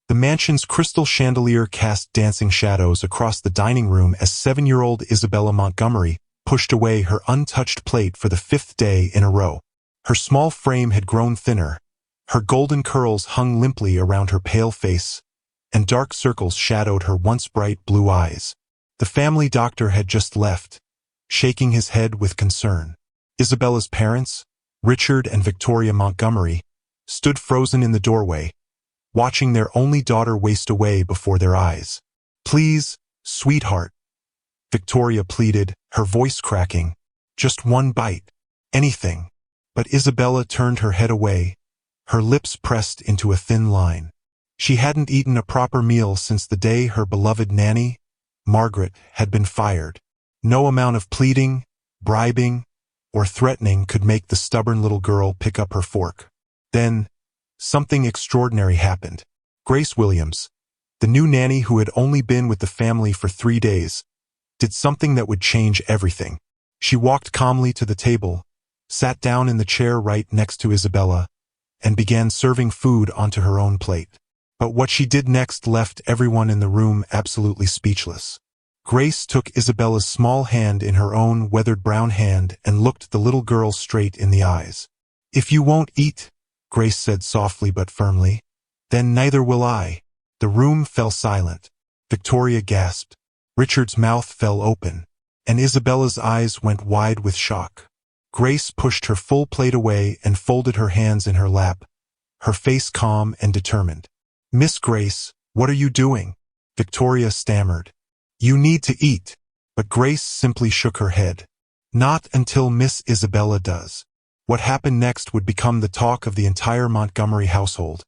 The mansion's crystal chandelier cast dancing shadows across the dining room as 7-year-old Isabella Montgomery pushed away her untouched plate for the 5th day in a row. Her small frame had grown thinner, her golden curls hung limply around her pale face, and dark circles shadowed her once bright blue eyes. The family doctor had just left, shaking his head with concern. Isabella's parents, Richard and Victoria Montgomery, stood frozen in the doorway, watching their only daughter waste away before their eyes. "Please, sweetheart," Victoria pleaded, her voice cracking. "Just one bite. Anything." But Isabella turned her head away, her lips pressed into a thin line. She hadn't eaten a proper meal since the day her beloved nanny, Margaret, had been fired. No amount of pleading, bribing, or threatening could make the stubborn little girl pick up her fork. Then, something extraordinary happened. Grace Williams, the new nanny who had only been with the family for 3 days, did something that would change everything. She walked calmly to the table, sat down in the chair right next to Isabella, and began serving food onto her own plate. But what she did next left everyone in the room absolutely speechless. Grace took Isabella's small hand in her own weathered brown hand and looked the little girl straight in the eyes. "If you won't eat," Grace said softly but firmly, "then neither will I." The room fell silent. Victoria gasped. Richard's mouth fell open, and Isabella's eyes went wide with shock. Grace pushed her full plate away and folded her hands in her lap, her face calm and determined. "Miss Grace, what are you doing?" Victoria stammered. "You need to eat." But Grace simply shook her head. "Not until Miss Isabella does." What happened next would become the talk of the entire Montgomery household,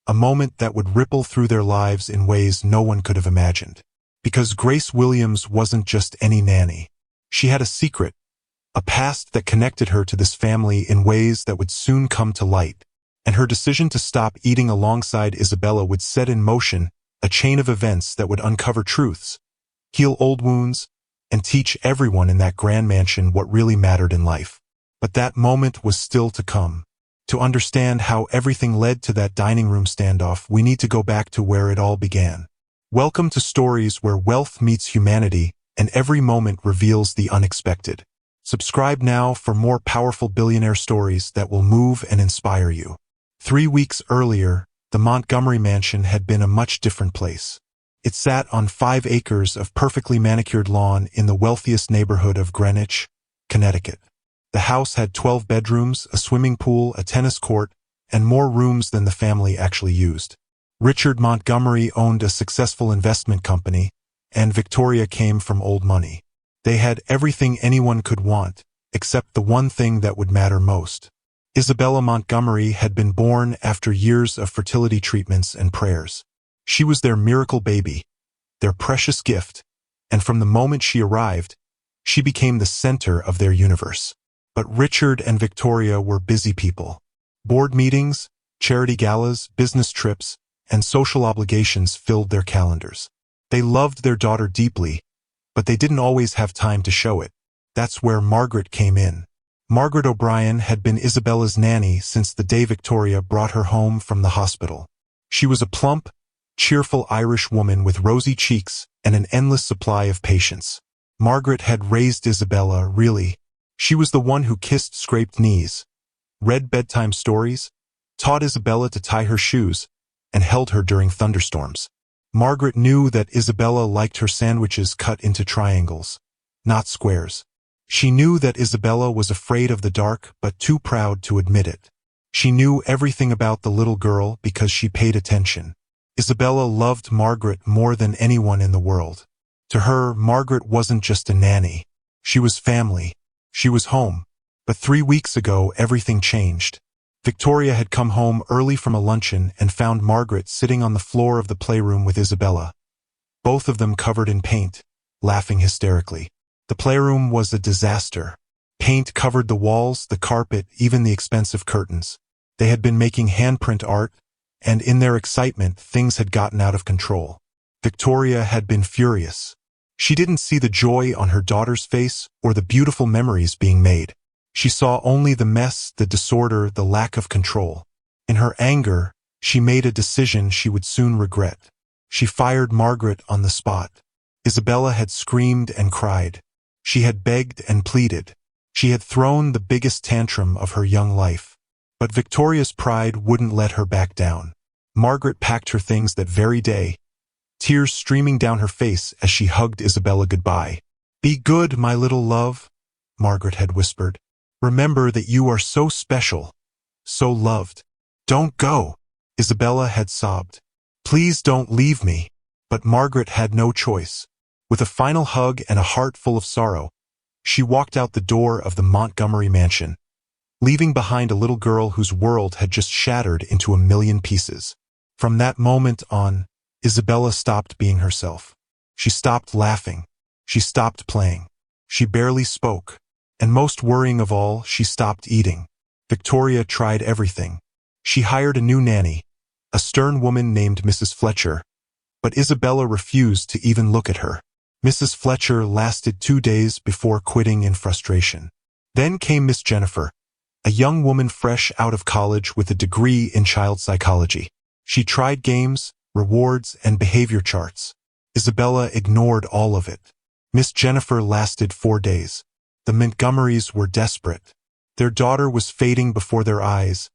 a moment that would ripple through their lives in ways no one could have imagined. Because Grace Williams wasn't just any nanny. She had a secret, a past that connected her to this family in ways that would soon come to light. And her decision to stop eating alongside Isabella would set in motion a chain of events that would uncover truths, heal old wounds, and teach everyone in that grand mansion what really mattered in life. But that moment was still to come. To understand how everything led to that dining room standoff, we need to go back to where it all began. Welcome to stories where wealth meets humanity, and every moment reveals the unexpected. Subscribe now for more powerful billionaire stories that will move and inspire you. 3 weeks earlier, the Montgomery mansion had been a much different place. It sat on 5 acres of perfectly manicured lawn in the wealthiest neighborhood of Greenwich, Connecticut. The house had 12 bedrooms, a swimming pool, a tennis court, and more rooms than the family actually used. Richard Montgomery owned a successful investment company, and Victoria came from old money. They had everything anyone could want, except the one thing that would matter most. Isabella Montgomery had been born after years of fertility treatments and prayers. She was their miracle baby, their precious gift, and from the moment she arrived, she became the center of their universe. But Richard and Victoria were busy people. Board meetings, charity galas, business trips, and social obligations filled their calendars. They loved their daughter deeply, but they didn't always have time to show it. That's where Margaret came in. Margaret O'Brien had been Isabella's nanny since the day Victoria brought her home from the hospital. She was a plump, cheerful Irish woman with rosy cheeks and an endless supply of patience. Margaret had raised Isabella, really. She was the one who kissed scraped knees, read bedtime stories, taught Isabella to tie her shoes, and held her during thunderstorms. Margaret knew that Isabella liked her sandwiches cut into triangles, not squares. She knew that Isabella was afraid of the dark but too proud to admit it. She knew everything about the little girl because she paid attention. Isabella loved Margaret more than anyone in the world. To her, Margaret wasn't just a nanny. She was family. She was home. But 3 weeks ago, everything changed. Victoria had come home early from a luncheon and found Margaret sitting on the floor of the playroom with Isabella, both of them covered in paint, laughing hysterically. The playroom was a disaster. Paint covered the walls, the carpet, even the expensive curtains. They had been making handprint art, and in their excitement, things had gotten out of control. Victoria had been furious. She didn't see the joy on her daughter's face or the beautiful memories being made. She saw only the mess, the disorder, the lack of control. In her anger, She made a decision she would soon regret. She fired Margaret on the spot. Isabella had screamed and cried. She had begged and pleaded. She had thrown the biggest tantrum of her young life. But Victoria's pride wouldn't let her back down. Margaret packed her things that very day, tears streaming down her face as she hugged Isabella goodbye. "Be good, my little love," Margaret had whispered. "Remember that you are so special, so loved. Don't go," Isabella had sobbed. "Please don't leave me." But Margaret had no choice. With a final hug and a heart full of sorrow, she walked out the door of the Montgomery mansion, leaving behind a little girl whose world had just shattered into a million pieces. From that moment on, Isabella stopped being herself. She stopped laughing. She stopped playing. She barely spoke. And most worrying of all, she stopped eating. Victoria tried everything. She hired a new nanny, a stern woman named Mrs. Fletcher, but Isabella refused to even look at her. Mrs. Fletcher lasted 2 days before quitting in frustration. Then came Miss Jennifer, a young woman fresh out of college with a degree in child psychology. She tried games, rewards, and behavior charts. Isabella ignored all of it. Miss Jennifer lasted 4 days. The Montgomerys were desperate. Their daughter was fading before their eyes,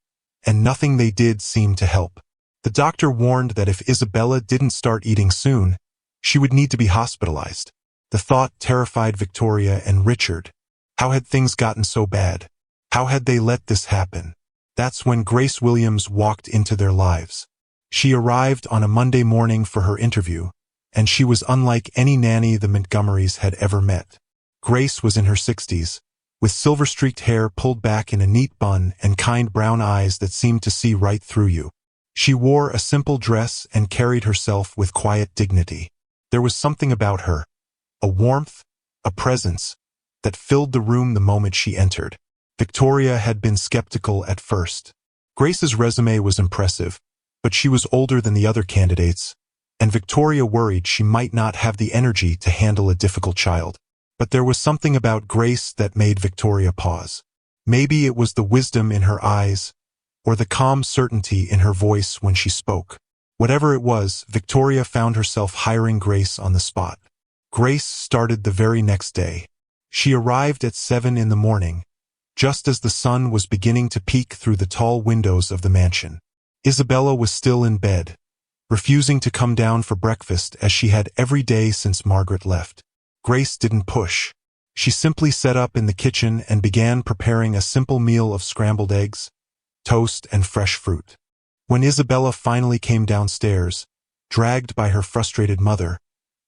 and nothing they did seemed to help. The doctor warned that if Isabella didn't start eating soon, she would need to be hospitalized. The thought terrified Victoria and Richard. How had things gotten so bad? How had they let this happen? That's when Grace Williams walked into their lives. She arrived on a Monday morning for her interview, and she was unlike any nanny the Montgomerys had ever met. Grace was in her 60s, with silver-streaked hair pulled back in a neat bun and kind brown eyes that seemed to see right through you. She wore a simple dress and carried herself with quiet dignity. There was something about her, a warmth, a presence, that filled the room the moment she entered. Victoria had been skeptical at first. Grace's resume was impressive, but she was older than the other candidates, and Victoria worried she might not have the energy to handle a difficult child. But there was something about Grace that made Victoria pause. Maybe it was the wisdom in her eyes, or the calm certainty in her voice when she spoke. Whatever it was, Victoria found herself hiring Grace on the spot. Grace started the very next day. She arrived at 7 in the morning, just as the sun was beginning to peek through the tall windows of the mansion. Isabella was still in bed, refusing to come down for breakfast as she had every day since Margaret left. Grace didn't push. She simply set up in the kitchen and began preparing a simple meal of scrambled eggs, toast, and fresh fruit. When Isabella finally came downstairs, dragged by her frustrated mother,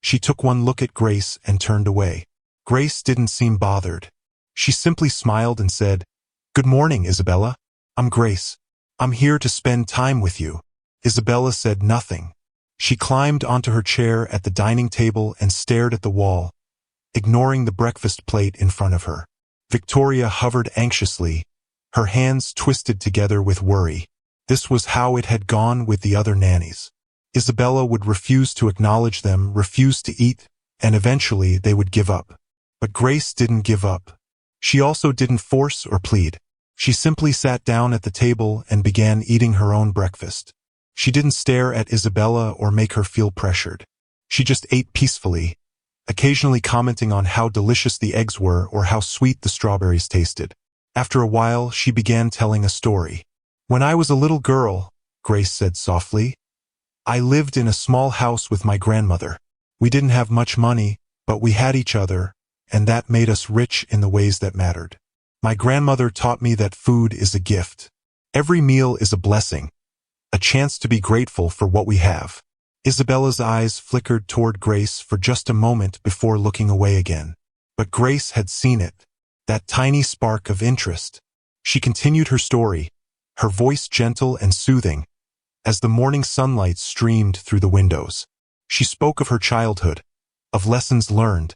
she took one look at Grace and turned away. Grace didn't seem bothered. She simply smiled and said, "Good morning, Isabella. I'm Grace. I'm here to spend time with you." Isabella said nothing. She climbed onto her chair at the dining table and stared at the wall, ignoring the breakfast plate in front of her. Victoria hovered anxiously, her hands twisted together with worry. This was how it had gone with the other nannies. Isabella would refuse to acknowledge them, refuse to eat, and eventually they would give up. But Grace didn't give up. She also didn't force or plead. She simply sat down at the table and began eating her own breakfast. She didn't stare at Isabella or make her feel pressured. She just ate peacefully, occasionally commenting on how delicious the eggs were or how sweet the strawberries tasted. After a while, she began telling a story. "When I was a little girl," Grace said softly, "I lived in a small house with my grandmother. We didn't have much money, but we had each other, and that made us rich in the ways that mattered. My grandmother taught me that food is a gift. Every meal is a blessing, a chance to be grateful for what we have." Isabella's eyes flickered toward Grace for just a moment before looking away again. But Grace had seen it, that tiny spark of interest. She continued her story, her voice gentle and soothing, as the morning sunlight streamed through the windows. She spoke of her childhood, of lessons learned,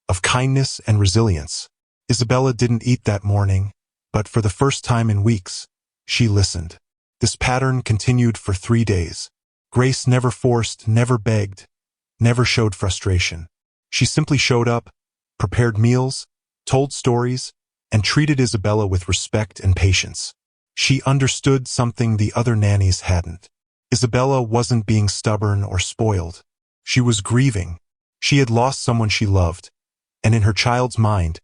of kindness and resilience. Isabella didn't eat that morning, but for the first time in weeks, she listened. This pattern continued for 3 days. Grace never forced, never begged, never showed frustration. She simply showed up, prepared meals, told stories, and treated Isabella with respect and patience. She understood something the other nannies hadn't. Isabella wasn't being stubborn or spoiled. She was grieving. She had lost someone she loved, and in her child's mind,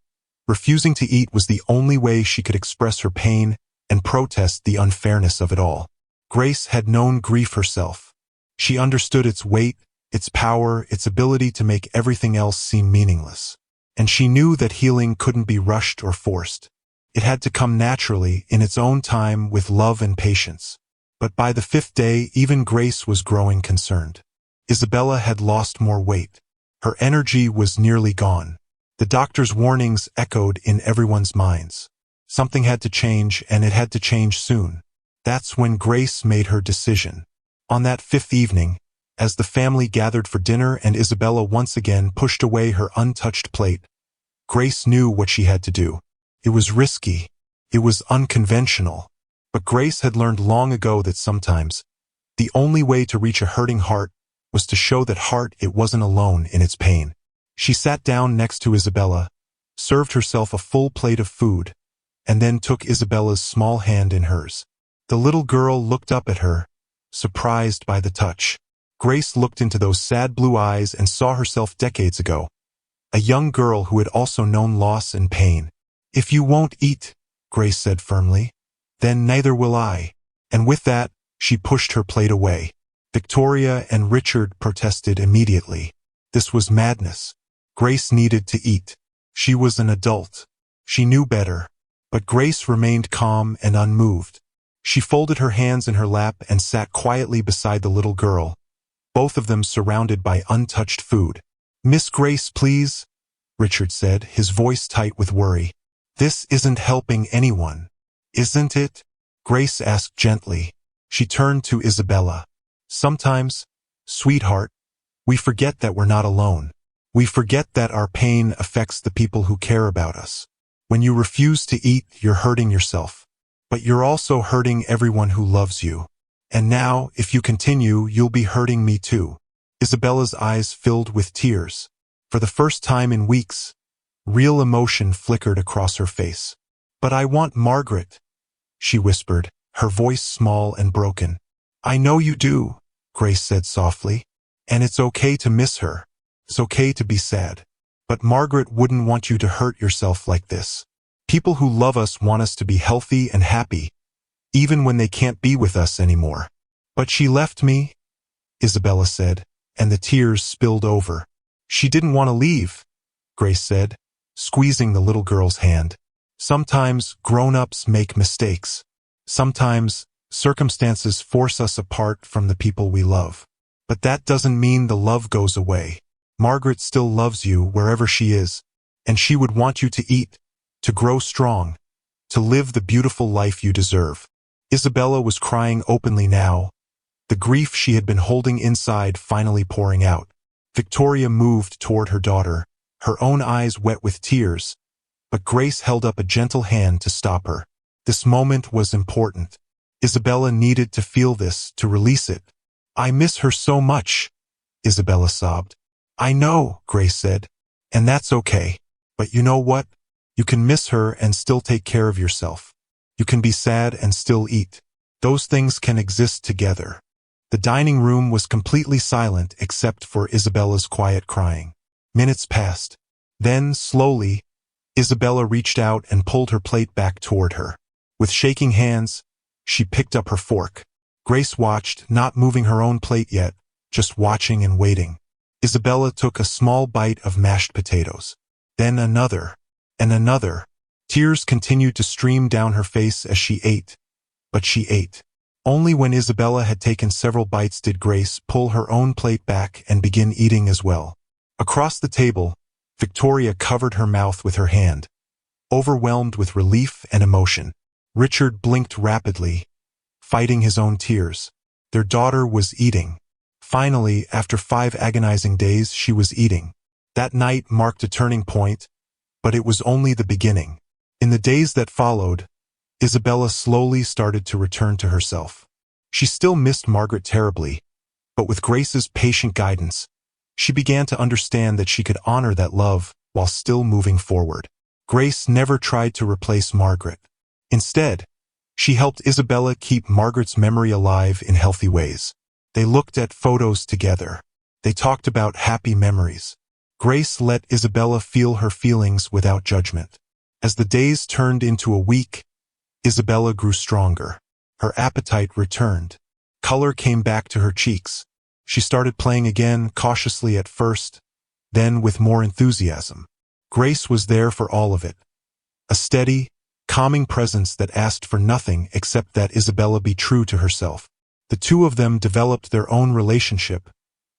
refusing to eat was the only way she could express her pain and protest the unfairness of it all. Grace had known grief herself. She understood its weight, its power, its ability to make everything else seem meaningless. And she knew that healing couldn't be rushed or forced. It had to come naturally, in its own time, with love and patience. But by the 5th day, even Grace was growing concerned. Isabella had lost more weight. Her energy was nearly gone. The doctor's warnings echoed in everyone's minds. Something had to change, and it had to change soon. That's when Grace made her decision. On that 5th evening, as the family gathered for dinner and Isabella once again pushed away her untouched plate, Grace knew what she had to do. It was risky. It was unconventional. But Grace had learned long ago that sometimes the only way to reach a hurting heart was to show that heart it wasn't alone in its pain. She sat down next to Isabella, served herself a full plate of food, and then took Isabella's small hand in hers. The little girl looked up at her, surprised by the touch. Grace looked into those sad blue eyes and saw herself decades ago, a young girl who had also known loss and pain. "If you won't eat," Grace said firmly, "then neither will I." And with that, she pushed her plate away. Victoria and Richard protested immediately. This was madness. Grace needed to eat. She was an adult. She knew better. But Grace remained calm and unmoved. She folded her hands in her lap and sat quietly beside the little girl, both of them surrounded by untouched food. "Miss Grace, please," Richard said, his voice tight with worry. "This isn't helping anyone, isn't it?" Grace asked gently. She turned to Isabella. "Sometimes, sweetheart, we forget that we're not alone. We forget that our pain affects the people who care about us. When you refuse to eat, you're hurting yourself. But you're also hurting everyone who loves you. And now, if you continue, you'll be hurting me too." Isabella's eyes filled with tears. For the first time in weeks, real emotion flickered across her face. "But I want Margaret," she whispered, her voice small and broken. "I know you do," Grace said softly. "And it's okay to miss her. It's okay to be sad. But Margaret wouldn't want you to hurt yourself like this. People who love us want us to be healthy and happy, even when they can't be with us anymore." "But she left me," Isabella said, and the tears spilled over. "She didn't want to leave," Grace said, squeezing the little girl's hand. "Sometimes grown-ups make mistakes. Sometimes circumstances force us apart from the people we love. But that doesn't mean the love goes away. Margaret still loves you wherever she is, and she would want you to eat, to grow strong, to live the beautiful life you deserve." Isabella was crying openly now, the grief she had been holding inside finally pouring out. Victoria moved toward her daughter, her own eyes wet with tears, but Grace held up a gentle hand to stop her. This moment was important. Isabella needed to feel this, to release it. "I miss her so much," Isabella sobbed. "I know," Grace said, "and that's okay. But you know what? You can miss her and still take care of yourself. You can be sad and still eat. Those things can exist together." The dining room was completely silent except for Isabella's quiet crying. Minutes passed. Then, slowly, Isabella reached out and pulled her plate back toward her. With shaking hands, she picked up her fork. Grace watched, not moving her own plate yet, just watching and waiting. Isabella took a small bite of mashed potatoes. Then another, and another. Tears continued to stream down her face as she ate. But she ate. Only when Isabella had taken several bites did Grace pull her own plate back and begin eating as well. Across the table, Victoria covered her mouth with her hand, overwhelmed with relief and emotion. Richard blinked rapidly, fighting his own tears. Their daughter was eating. Finally, after 5 agonizing days, she was eating. That night marked a turning point, but it was only the beginning. In the days that followed, Isabella slowly started to return to herself. She still missed Margaret terribly, but with Grace's patient guidance, she began to understand that she could honor that love while still moving forward. Grace never tried to replace Margaret. Instead, She helped Isabella keep Margaret's memory alive in healthy ways. They looked at photos together. They talked about happy memories. Grace let Isabella feel her feelings without judgment. As the days turned into a week, Isabella grew stronger. Her appetite returned. Color came back to her cheeks. She started playing again, cautiously at first, then with more enthusiasm. Grace was there for all of it. A steady, calming presence that asked for nothing except that Isabella be true to herself. The two of them developed their own relationship,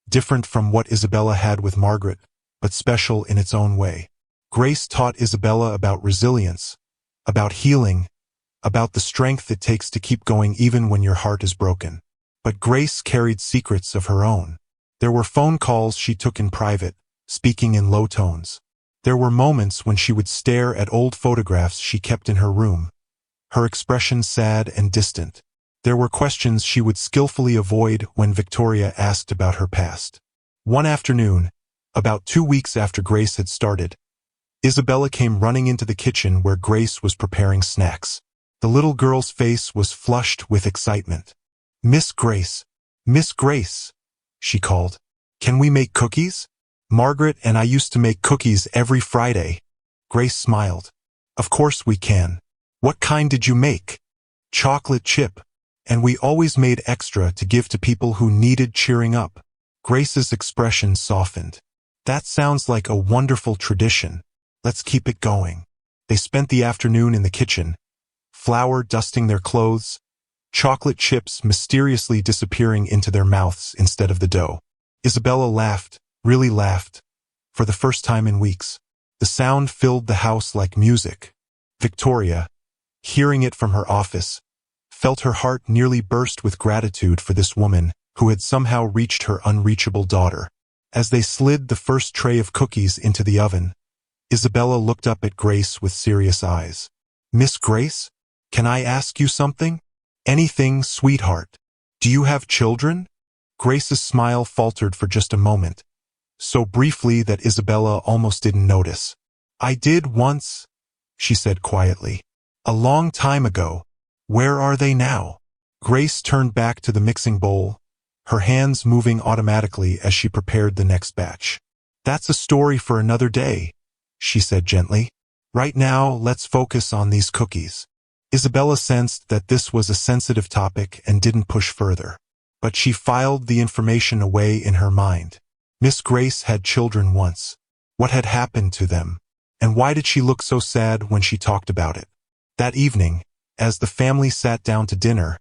different from what Isabella had with Margaret, but special in its own way. Grace taught Isabella about resilience, about healing, about the strength it takes to keep going even when your heart is broken. But Grace carried secrets of her own. There were phone calls she took in private, speaking in low tones. There were moments when she would stare at old photographs she kept in her room, her expression sad and distant. There were questions she would skillfully avoid when Victoria asked about her past. One afternoon, about 2 weeks after Grace had started, Isabella came running into the kitchen where Grace was preparing snacks. The little girl's face was flushed with excitement. Miss Grace, she called. Can we make cookies? Margaret and I used to make cookies every Friday. Grace smiled. Of course we can. What kind did you make? Chocolate chip. And we always made extra to give to people who needed cheering up. Grace's expression softened. That sounds like a wonderful tradition. Let's keep it going. They spent the afternoon in the kitchen, flour dusting their clothes, chocolate chips mysteriously disappearing into their mouths instead of the dough. Isabella laughed, really laughed, for the first time in weeks. The sound filled the house like music. Victoria, hearing it from her office, felt her heart nearly burst with gratitude for this woman who had somehow reached her unreachable daughter. As they slid the first tray of cookies into the oven, Isabella looked up at Grace with serious eyes. Miss Grace, can I ask you something? Anything, sweetheart. Do you have children? Grace's smile faltered for just a moment, so briefly that Isabella almost didn't notice. I did once, she said quietly. A long time ago. Where are they now? Grace turned back to the mixing bowl, her hands moving automatically as she prepared the next batch. That's a story for another day, she said gently. Right now, let's focus on these cookies. Isabella sensed that this was a sensitive topic and didn't push further. But she filed the information away in her mind. Miss Grace had children once. What had happened to them? And why did she look so sad when she talked about it? That evening, as the family sat down to dinner,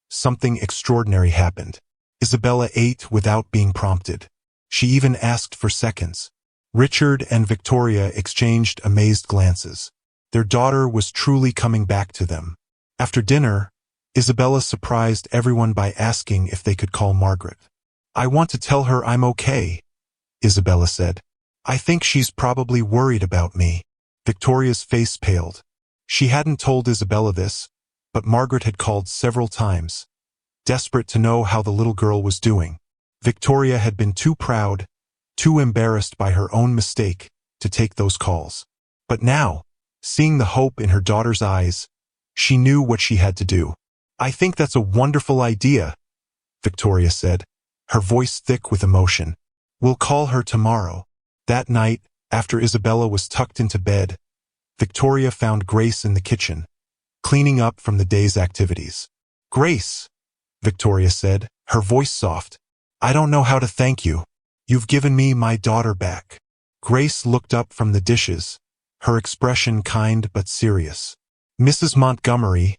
something extraordinary happened. Isabella ate without being prompted. She even asked for seconds. Richard and Victoria exchanged amazed glances. Their daughter was truly coming back to them. After dinner, Isabella surprised everyone by asking if they could call Margaret. I want to tell her I'm okay, Isabella said. I think she's probably worried about me. Victoria's face paled. She hadn't told Isabella this, but Margaret had called several times, desperate to know how the little girl was doing. Victoria had been too proud, too embarrassed by her own mistake, to take those calls. But now, seeing the hope in her daughter's eyes, she knew what she had to do. I think that's a wonderful idea, Victoria said, her voice thick with emotion. We'll call her tomorrow. That night, after Isabella was tucked into bed, Victoria found Grace in the kitchen, cleaning up from the day's activities. Grace, Victoria said, her voice soft. I don't know how to thank you. You've given me my daughter back. Grace looked up from the dishes, her expression kind but serious. Mrs. Montgomery,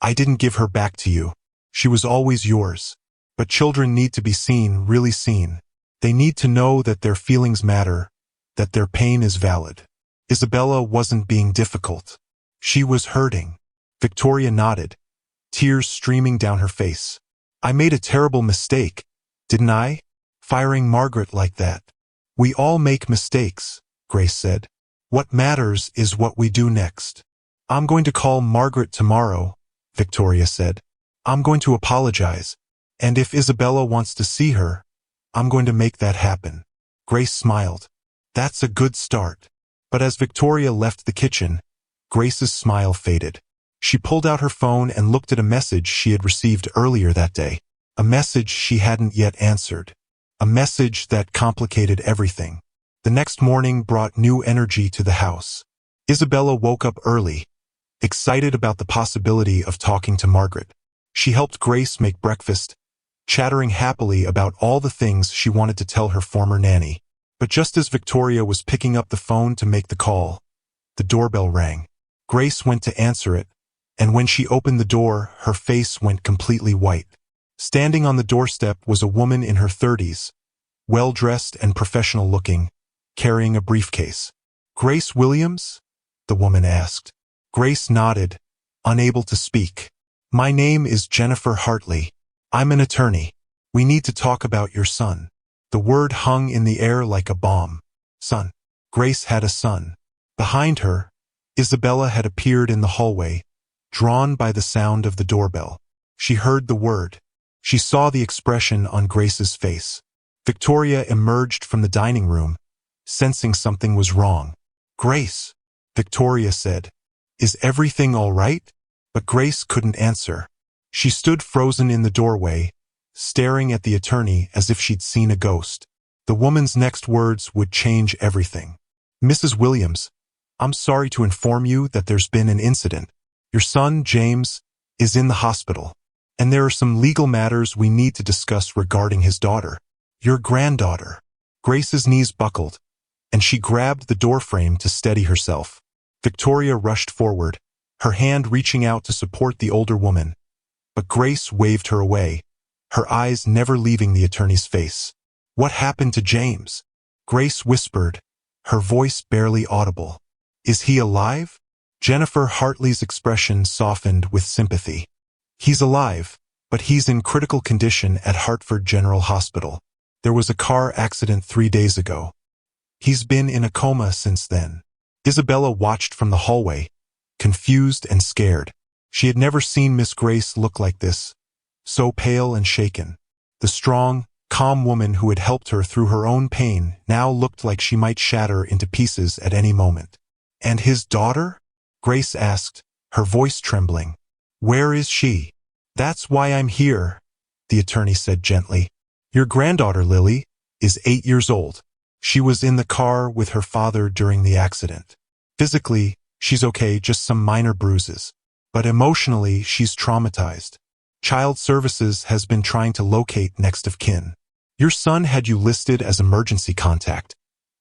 I didn't give her back to you. She was always yours. But children need to be seen, really seen. They need to know that their feelings matter, that their pain is valid. Isabella wasn't being difficult. She was hurting. Victoria nodded, tears streaming down her face. I made a terrible mistake, didn't I? Firing Margaret like that. We all make mistakes, Grace said. What matters is what we do next. I'm going to call Margaret tomorrow, Victoria said. I'm going to apologize. And if Isabella wants to see her, I'm going to make that happen. Grace smiled. That's a good start. But as Victoria left the kitchen, Grace's smile faded. She pulled out her phone and looked at a message she had received earlier that day. A message she hadn't yet answered. A message that complicated everything. The next morning brought new energy to the house. Isabella woke up early, excited about the possibility of talking to Margaret. She helped Grace make breakfast, chattering happily about all the things she wanted to tell her former nanny. But just as Victoria was picking up the phone to make the call, the doorbell rang. Grace went to answer it, and when she opened the door, her face went completely white. Standing on the doorstep was a woman in her 30s, well-dressed and professional-looking, carrying a briefcase. "Grace Williams?" the woman asked. Grace nodded, unable to speak. "My name is Jennifer Hartley. I'm an attorney. We need to talk about your son." The word hung in the air like a bomb. Son. Grace had a son. Behind her, Isabella had appeared in the hallway, drawn by the sound of the doorbell. She heard the word. She saw the expression on Grace's face. Victoria emerged from the dining room, sensing something was wrong. "Grace," Victoria said, "is everything all right?" But Grace couldn't answer. She stood frozen in the doorway, staring at the attorney as if she'd seen a ghost. The woman's next words would change everything. "Mrs. Williams, I'm sorry to inform you that there's been an incident. Your son, James, is in the hospital, and there are some legal matters we need to discuss regarding his daughter, your granddaughter." Grace's knees buckled, and she grabbed the doorframe to steady herself. Victoria rushed forward, her hand reaching out to support the older woman. But Grace waved her away, her eyes never leaving the attorney's face. "What happened to James?" Grace whispered, her voice barely audible. "Is he alive?" Jennifer Hartley's expression softened with sympathy. "He's alive, but he's in critical condition at Hartford General Hospital. There was a car accident 3 days ago. He's been in a coma since then." Isabella watched from the hallway, confused and scared. She had never seen Miss Grace look like this, so pale and shaken. The strong, calm woman who had helped her through her own pain now looked like she might shatter into pieces at any moment. "And his daughter?" Grace asked, her voice trembling. "Where is she?" "That's why I'm here," the attorney said gently. "Your granddaughter, Lily, is 8 years old. She was in the car with her father during the accident. Physically, she's okay, just some minor bruises. But emotionally, she's traumatized. Child Services has been trying to locate next of kin. Your son had you listed as emergency contact,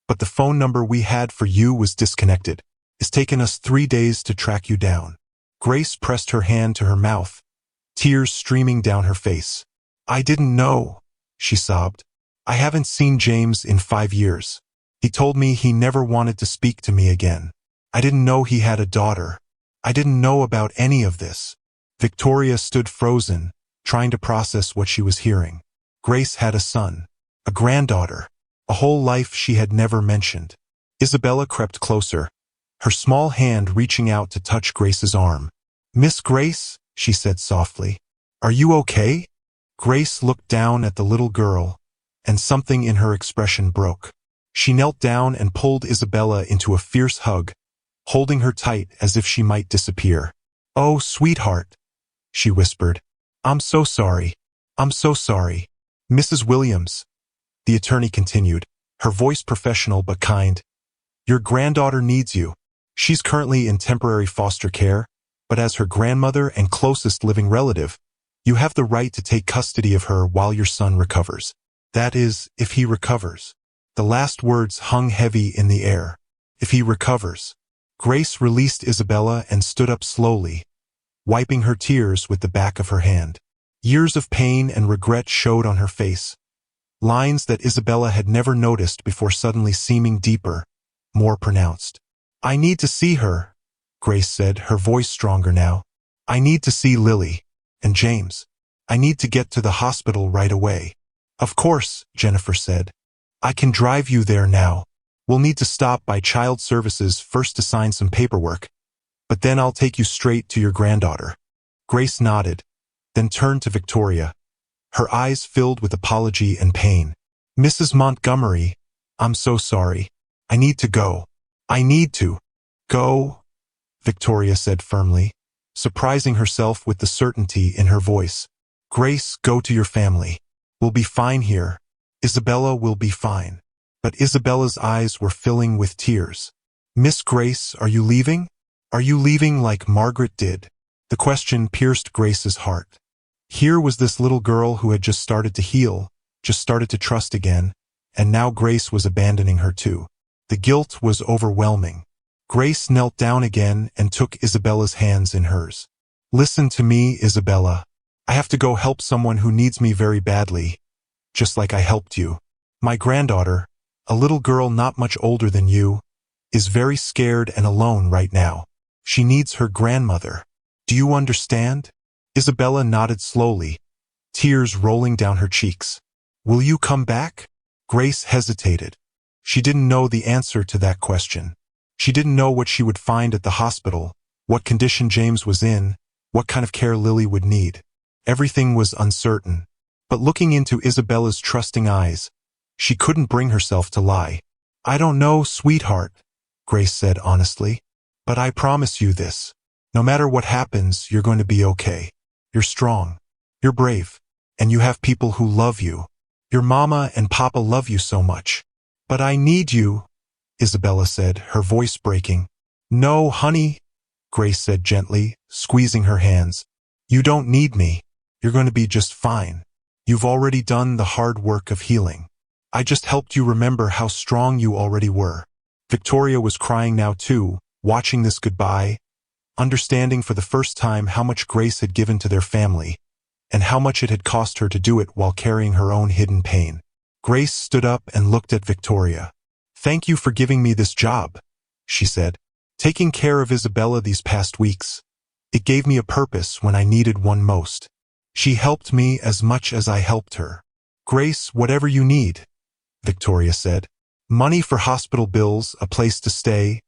but the phone number we had for you was disconnected. It's taken us 3 days to track you down." Grace pressed her hand to her mouth, tears streaming down her face. "I didn't know," she sobbed. "I haven't seen James in 5 years. He told me he never wanted to speak to me again. I didn't know he had a daughter. I didn't know about any of this." Victoria stood frozen, trying to process what she was hearing. Grace had a son, a granddaughter, a whole life she had never mentioned. Isabella crept closer, her small hand reaching out to touch Grace's arm. "Miss Grace," she said softly, "are you okay?" Grace looked down at the little girl, and something in her expression broke. She knelt down and pulled Isabella into a fierce hug, holding her tight as if she might disappear. "Oh, sweetheart," she whispered. "I'm so sorry. I'm so sorry." "Mrs. Williams," the attorney continued, her voice professional but kind, "your granddaughter needs you. She's currently in temporary foster care, but as her grandmother and closest living relative, you have the right to take custody of her while your son recovers. That is, if he recovers." The last words hung heavy in the air. "If he recovers." Grace released Isabella and stood up slowly, wiping her tears with the back of her hand. Years of pain and regret showed on her face, lines that Isabella had never noticed before suddenly seeming deeper, more pronounced. "I need to see her," Grace said, her voice stronger now. "I need to see Lily. And James. I need to get to the hospital right away." "Of course," Jennifer said. "I can drive you there now. We'll need to stop by Child Services first to sign some paperwork, but then I'll take you straight to your granddaughter." Grace nodded, then turned to Victoria, her eyes filled with apology and pain. "Mrs. Montgomery, I'm so sorry. I need to go. I need to go," Victoria said firmly. surprising herself with the certainty in her voice. Grace, go to your family. We'll be fine here. Isabella will be fine. But Isabella's eyes were filling with tears. Miss Grace, are you leaving? Are you leaving like Margaret did? The question pierced Grace's heart. Here was this little girl who had just started to heal, just started to trust again, and now Grace was abandoning her too. The guilt was overwhelming. Grace knelt down again and took Isabella's hands in hers. Listen to me, Isabella. I have to go help someone who needs me very badly, just like I helped you. My granddaughter, a little girl not much older than you, is very scared and alone right now. She needs her grandmother. Do you understand? Isabella nodded slowly, tears rolling down her cheeks. Will you come back? Grace hesitated. She didn't know the answer to that question. She didn't know what she would find at the hospital, what condition James was in, what kind of care Lily would need. Everything was uncertain. But looking into Isabella's trusting eyes, she couldn't bring herself to lie. I don't know, sweetheart, Grace said honestly, but I promise you this. No matter what happens, you're going to be okay. You're strong. You're brave. And you have people who love you. Your mama and papa love you so much. But I need you, Isabella said, her voice breaking. No, honey, Grace said gently, squeezing her hands. You don't need me. You're going to be just fine. You've already done the hard work of healing. I just helped you remember how strong you already were. Victoria was crying now too, watching this goodbye, understanding for the first time how much Grace had given to their family, and how much it had cost her to do it while carrying her own hidden pain. Grace stood up and looked at Victoria. Thank you for giving me this job, she said. Taking care of Isabella these past weeks. It gave me a purpose when I needed one most. She helped me as much as I helped her. Grace, whatever you need, Victoria said. Money for hospital bills, a place to stay,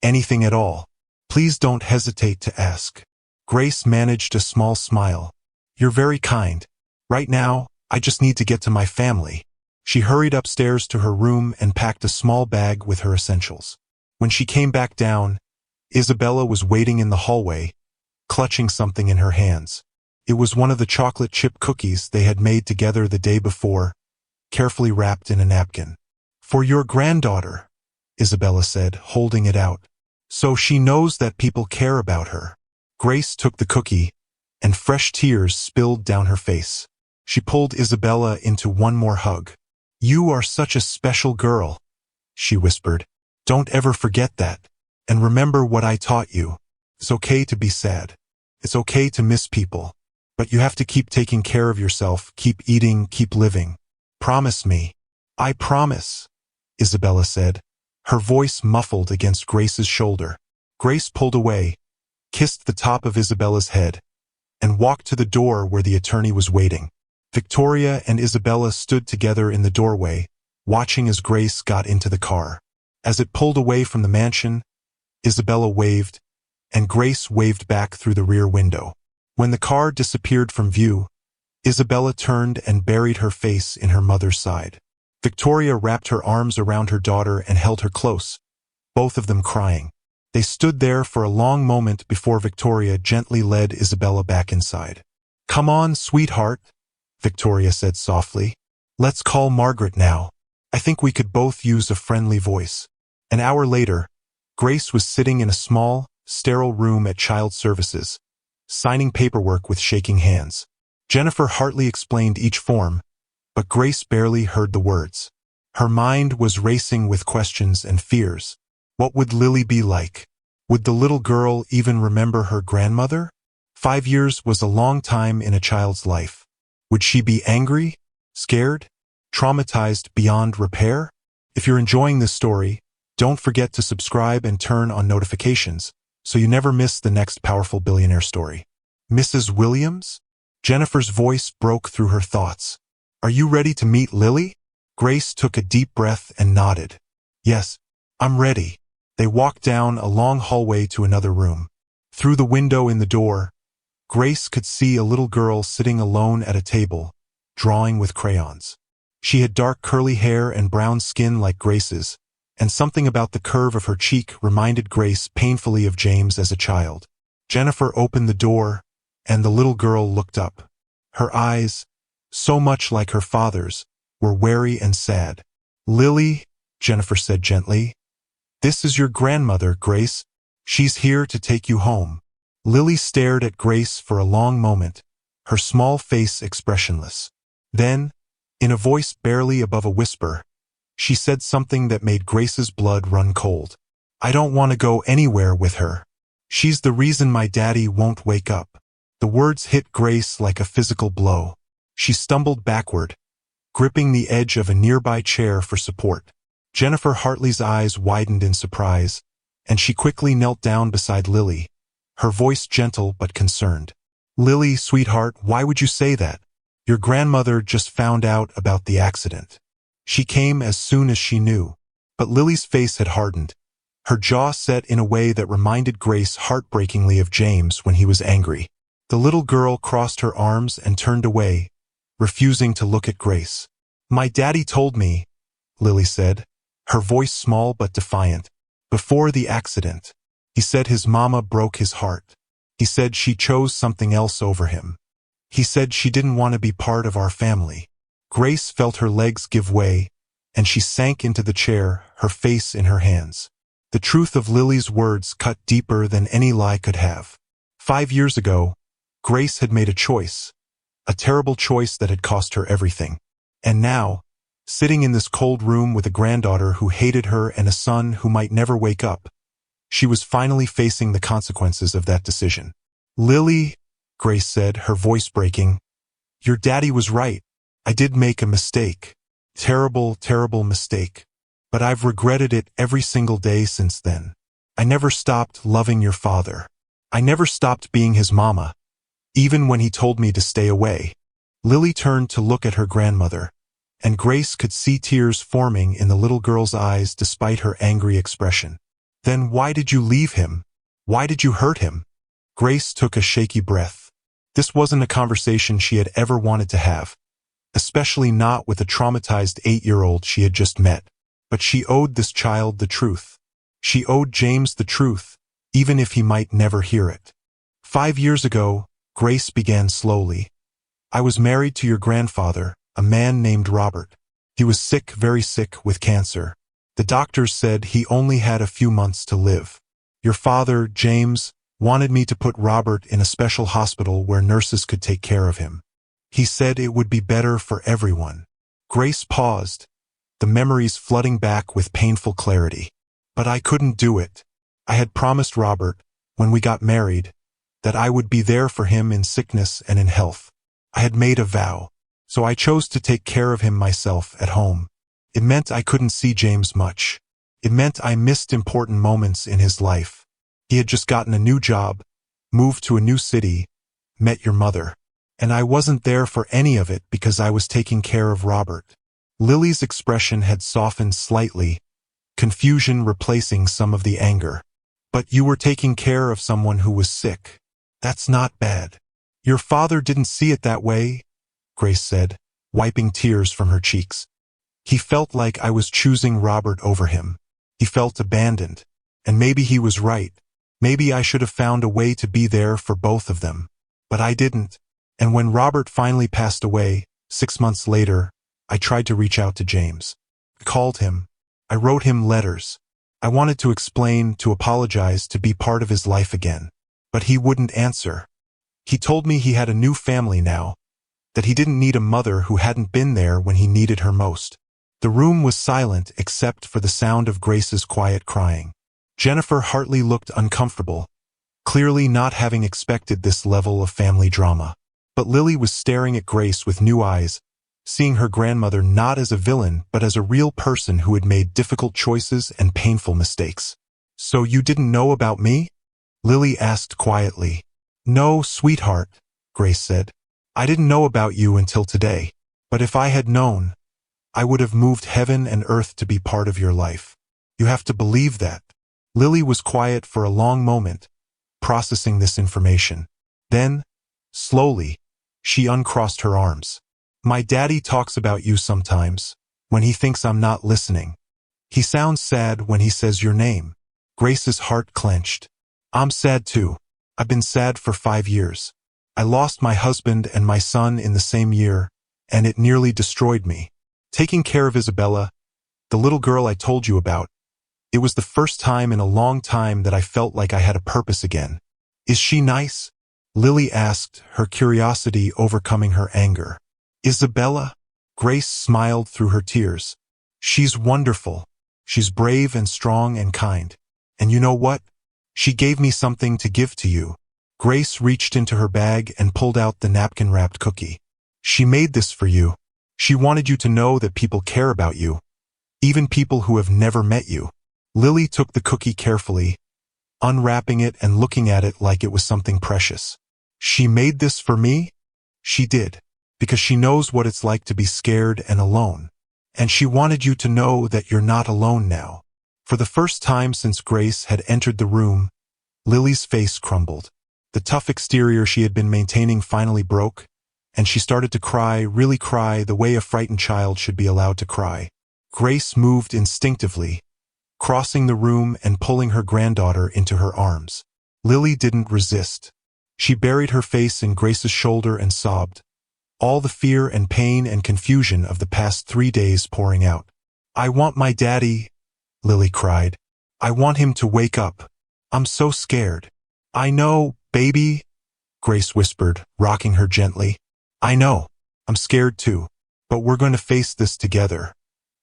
anything at all. Please don't hesitate to ask. Grace managed a small smile. You're very kind. Right now, I just need to get to my family. She hurried upstairs to her room and packed a small bag with her essentials. When she came back down, Isabella was waiting in the hallway, clutching something in her hands. It was one of the chocolate chip cookies they had made together the day before, carefully wrapped in a napkin. For your granddaughter, Isabella said, holding it out. So she knows that people care about her. Grace took the cookie, and fresh tears spilled down her face. She pulled Isabella into one more hug. You are such a special girl, she whispered. Don't ever forget that. And remember what I taught you. It's okay to be sad. It's okay to miss people. But you have to keep taking care of yourself, keep eating, keep living. Promise me. I promise, Isabella said, her voice muffled against Grace's shoulder. Grace pulled away, kissed the top of Isabella's head, and walked to the door where the attorney was waiting. Victoria and Isabella stood together in the doorway, watching as Grace got into the car. As it pulled away from the mansion, Isabella waved, and Grace waved back through the rear window. When the car disappeared from view, Isabella turned and buried her face in her mother's side. Victoria wrapped her arms around her daughter and held her close, both of them crying. They stood there for a long moment before Victoria gently led Isabella back inside. Come on, sweetheart, Victoria said softly. Let's call Margaret now. I think we could both use a friendly voice. An hour later, Grace was sitting in a small, sterile room at Child Services, signing paperwork with shaking hands. Jennifer Hartley explained each form, but Grace barely heard the words. Her mind was racing with questions and fears. What would Lily be like? Would the little girl even remember her grandmother? 5 years was a long time in a child's life. Would she be angry, scared, traumatized beyond repair? If you're enjoying this story, don't forget to subscribe and turn on notifications so you never miss the next powerful billionaire story. Mrs. Williams? Jennifer's voice broke through her thoughts. Are you ready to meet Lily? Grace took a deep breath and nodded. Yes, I'm ready. They walked down a long hallway to another room. Through the window in the door, Grace could see a little girl sitting alone at a table, drawing with crayons. She had dark curly hair and brown skin like Grace's, and something about the curve of her cheek reminded Grace painfully of James as a child. Jennifer opened the door, and the little girl looked up. Her eyes, so much like her father's, were wary and sad. "Lily," Jennifer said gently, "this is your grandmother, Grace. She's here to take you home." Lily stared at Grace for a long moment, her small face expressionless. Then, in a voice barely above a whisper, she said something that made Grace's blood run cold. "I don't want to go anywhere with her. She's the reason my daddy won't wake up." The words hit Grace like a physical blow. She stumbled backward, gripping the edge of a nearby chair for support. Jennifer Hartley's eyes widened in surprise, and she quickly knelt down beside Lily, her voice gentle but concerned. "Lily, sweetheart, why would you say that? Your grandmother just found out about the accident. She came as soon as she knew." But Lily's face had hardened, her jaw set in a way that reminded Grace heartbreakingly of James when he was angry. The little girl crossed her arms and turned away, refusing to look at Grace. "My daddy told me," Lily said, her voice small but defiant, "before the accident. He said his mama broke his heart. He said she chose something else over him. He said she didn't want to be part of our family." Grace felt her legs give way, and she sank into the chair, her face in her hands. The truth of Lily's words cut deeper than any lie could have. 5 years ago, Grace had made a choice, a terrible choice that had cost her everything. And now, sitting in this cold room with a granddaughter who hated her and a son who might never wake up, she was finally facing the consequences of that decision. "Lily," Grace said, her voice breaking, "your daddy was right. I did make a mistake. Terrible, terrible mistake. But I've regretted it every single day since then. I never stopped loving your father. I never stopped being his mama, even when he told me to stay away." Lily turned to look at her grandmother, and Grace could see tears forming in the little girl's eyes despite her angry expression. "Then why did you leave him? Why did you hurt him?" Grace took a shaky breath. This wasn't a conversation she had ever wanted to have, especially not with the traumatized 8-year-old she had just met. But she owed this child the truth. She owed James the truth, even if he might never hear it. 5 years ago, Grace began slowly. "I was married to your grandfather, a man named Robert. He was sick, very sick, with cancer. The doctors said he only had a few months to live. Your father, James, wanted me to put Robert in a special hospital where nurses could take care of him. He said it would be better for everyone." Grace paused, the memories flooding back with painful clarity. "But I couldn't do it. I had promised Robert, when we got married, that I would be there for him in sickness and in health. I had made a vow, so I chose to take care of him myself at home. It meant I couldn't see James much. It meant I missed important moments in his life. He had just gotten a new job, moved to a new city, met your mother. And I wasn't there for any of it because I was taking care of Robert." Lily's expression had softened slightly, confusion replacing some of the anger. "But you were taking care of someone who was sick. That's not bad." "Your father didn't see it that way," Grace said, wiping tears from her cheeks. "He felt like I was choosing Robert over him. He felt abandoned. And maybe he was right. Maybe I should have found a way to be there for both of them. But I didn't. And when Robert finally passed away, 6 months later, I tried to reach out to James. I called him. I wrote him letters. I wanted to explain, to apologize, to be part of his life again. But he wouldn't answer. He told me he had a new family now, that he didn't need a mother who hadn't been there when he needed her most." The room was silent except for the sound of Grace's quiet crying. Jennifer Hartley looked uncomfortable, clearly not having expected this level of family drama. But Lily was staring at Grace with new eyes, seeing her grandmother not as a villain but as a real person who had made difficult choices and painful mistakes. "So you didn't know about me?" Lily asked quietly. "No, sweetheart," Grace said. "I didn't know about you until today. But if I had known, I would have moved heaven and earth to be part of your life. You have to believe that." Lily was quiet for a long moment, processing this information. Then, slowly, she uncrossed her arms. "My daddy talks about you sometimes, when he thinks I'm not listening. He sounds sad when he says your name." Grace's heart clenched. "I'm sad too. I've been sad for 5 years. I lost my husband and my son in the same year, and it nearly destroyed me. Taking care of Isabella, the little girl I told you about, it was the first time in a long time that I felt like I had a purpose again. Is she nice? Lily asked, her curiosity overcoming her anger. Isabella? Grace smiled through her tears. She's wonderful. She's brave and strong and kind. And you know what? She gave me something to give to you. Grace reached into her bag and pulled out the napkin-wrapped cookie. She made this for you. She wanted you to know that people care about you, even people who have never met you. Lily took the cookie carefully, unwrapping it and looking at it like it was something precious. She made this for me? She did, because she knows what it's like to be scared and alone. And she wanted you to know that you're not alone now. For the first time since Grace had entered the room, Lily's face crumbled. The tough exterior she had been maintaining finally broke, and she started to cry, really cry, the way a frightened child should be allowed to cry. Grace moved instinctively, crossing the room and pulling her granddaughter into her arms. Lily didn't resist. She buried her face in Grace's shoulder and sobbed, all the fear and pain and confusion of the past 3 days pouring out. I want my daddy, Lily cried. I want him to wake up. I'm so scared. I know, baby, Grace whispered, rocking her gently. I know. I'm scared too. But we're going to face this together.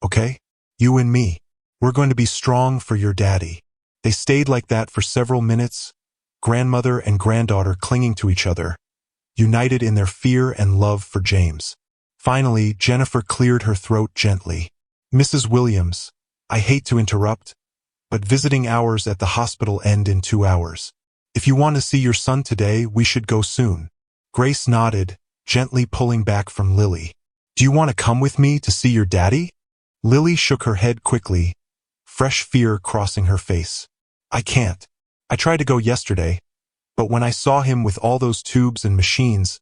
Okay? You and me. We're going to be strong for your daddy. They stayed like that for several minutes, grandmother and granddaughter clinging to each other, united in their fear and love for James. Finally, Jennifer cleared her throat gently. Mrs. Williams, I hate to interrupt, but visiting hours at the hospital end in 2 hours. If you want to see your son today, we should go soon. Grace nodded, gently pulling back from Lily. Do you want to come with me to see your daddy? Lily shook her head quickly, fresh fear crossing her face. I can't. I tried to go yesterday, but when I saw him with all those tubes and machines,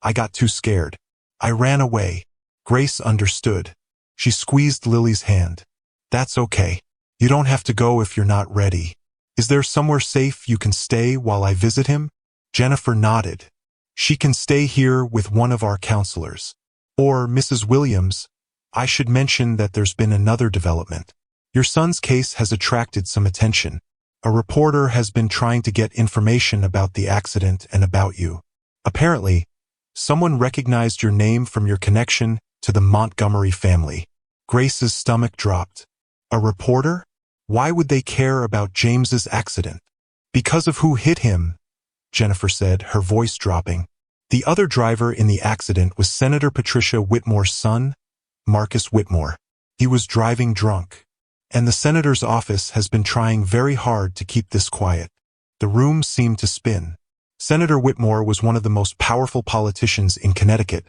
I got too scared. I ran away. Grace understood. She squeezed Lily's hand. That's okay. You don't have to go if you're not ready. Is there somewhere safe you can stay while I visit him? Jennifer nodded. She can stay here with one of our counselors. Or, Mrs. Williams, I should mention that there's been another development. Your son's case has attracted some attention. A reporter has been trying to get information about the accident and about you. Apparently, someone recognized your name from your connection to the Montgomery family. Grace's stomach dropped. A reporter? Why would they care about James's accident? Because of who hit him, Jennifer said, her voice dropping. The other driver in the accident was Senator Patricia Whitmore's son, Marcus Whitmore. He was driving drunk, and the senator's office has been trying very hard to keep this quiet. The room seemed to spin. Senator Whitmore was one of the most powerful politicians in Connecticut,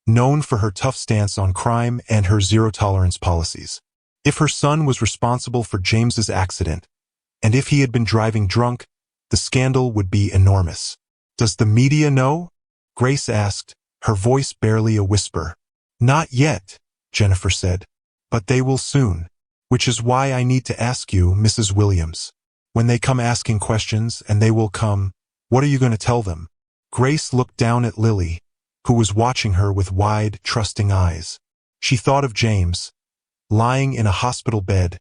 known for her tough stance on crime and her zero-tolerance policies. If her son was responsible for James's accident, and if he had been driving drunk, the scandal would be enormous. Does the media know? Grace asked, her voice barely a whisper. Not yet, Jennifer said, but they will soon, which is why I need to ask you, Mrs. Williams. When they come asking questions, and they will come, what are you going to tell them? Grace looked down at Lily, who was watching her with wide, trusting eyes. She thought of James, lying in a hospital bed,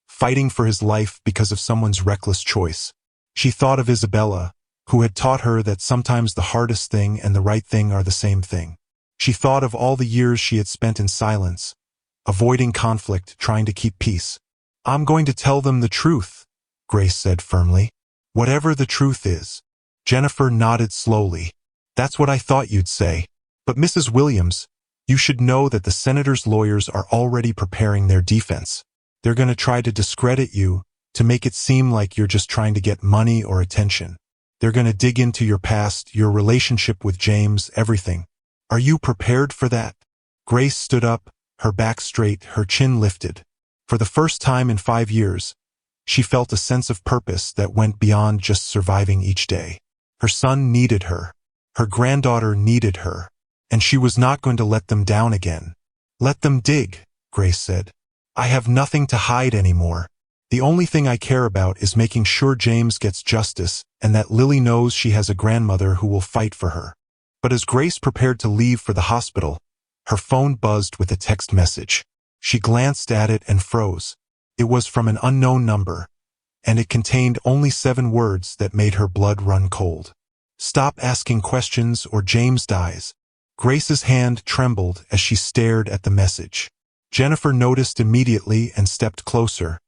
fighting for his life because of someone's reckless choice. She thought of Isabella, who had taught her that sometimes the hardest thing and the right thing are the same thing. She thought of all the years she had spent in silence, avoiding conflict, trying to keep peace. I'm going to tell them the truth, Grace said firmly. Whatever the truth is. Jennifer nodded slowly. That's what I thought you'd say. But Mrs. Williams, you should know that the senator's lawyers are already preparing their defense. They're going to try to discredit you, to make it seem like you're just trying to get money or attention. They're going to dig into your past, your relationship with James, everything. Are you prepared for that? Grace stood up, her back straight, her chin lifted. For the first time in 5 years, she felt a sense of purpose that went beyond just surviving each day. Her son needed her. Her granddaughter needed her. And she was not going to let them down again. Let them dig, Grace said. I have nothing to hide anymore. The only thing I care about is making sure James gets justice and that Lily knows she has a grandmother who will fight for her. But as Grace prepared to leave for the hospital, her phone buzzed with a text message. She glanced at it and froze. It was from an unknown number, and it contained only 7 words that made her blood run cold. "Stop asking questions or James dies." Grace's hand trembled as she stared at the message. Jennifer noticed immediately and stepped closer,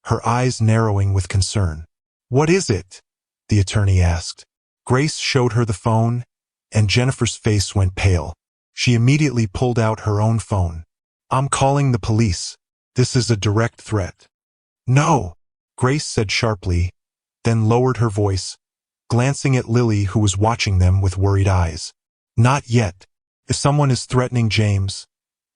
her eyes narrowing with concern. "What is it?" the attorney asked. Grace showed her the phone, and Jennifer's face went pale. She immediately pulled out her own phone. "I'm calling the police. This is a direct threat." "No," Grace said sharply, then lowered her voice, glancing at Lily, who was watching them with worried eyes. "Not yet. If someone is threatening James,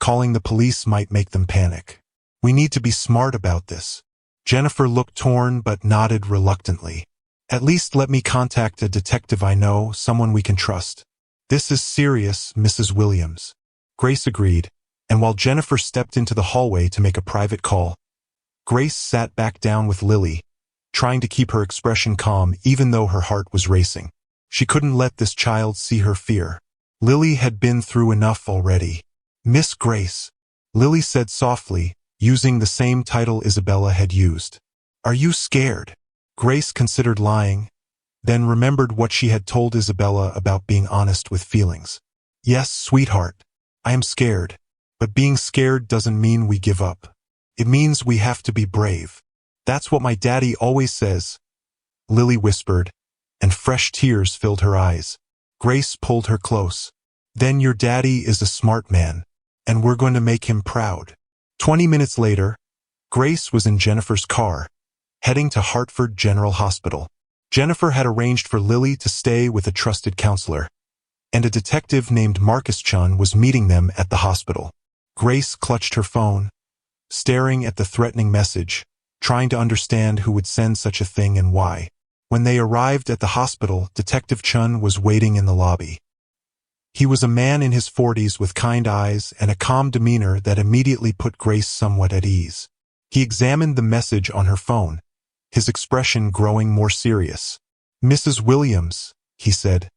calling the police might make them panic. We need to be smart about this." Jennifer looked torn but nodded reluctantly. "At least let me contact a detective I know, someone we can trust." "This is serious, Mrs. Williams." Grace agreed, and while Jennifer stepped into the hallway to make a private call, Grace sat back down with Lily, trying to keep her expression calm even though her heart was racing. She couldn't let this child see her fear. Lily had been through enough already. "Miss Grace," Lily said softly, using the same title Isabella had used. "Are you scared?" Grace considered lying, then remembered what she had told Isabella about being honest with feelings. "Yes, sweetheart, I am scared, but being scared doesn't mean we give up. It means we have to be brave. That's what my daddy always says," Lily whispered, and fresh tears filled her eyes. Grace pulled her close. "Then your daddy is a smart man, and we're going to make him proud." 20 minutes later, Grace was in Jennifer's car, heading to Hartford General Hospital. Jennifer had arranged for Lily to stay with a trusted counselor, and a detective named Marcus Chun was meeting them at the hospital. Grace clutched her phone, staring at the threatening message, trying to understand who would send such a thing and why. When they arrived at the hospital, Detective Chun was waiting in the lobby. He was a man in his 40s with kind eyes and a calm demeanor that immediately put Grace somewhat at ease. He examined the message on her phone, his expression growing more serious. "Mrs. Williams," he said,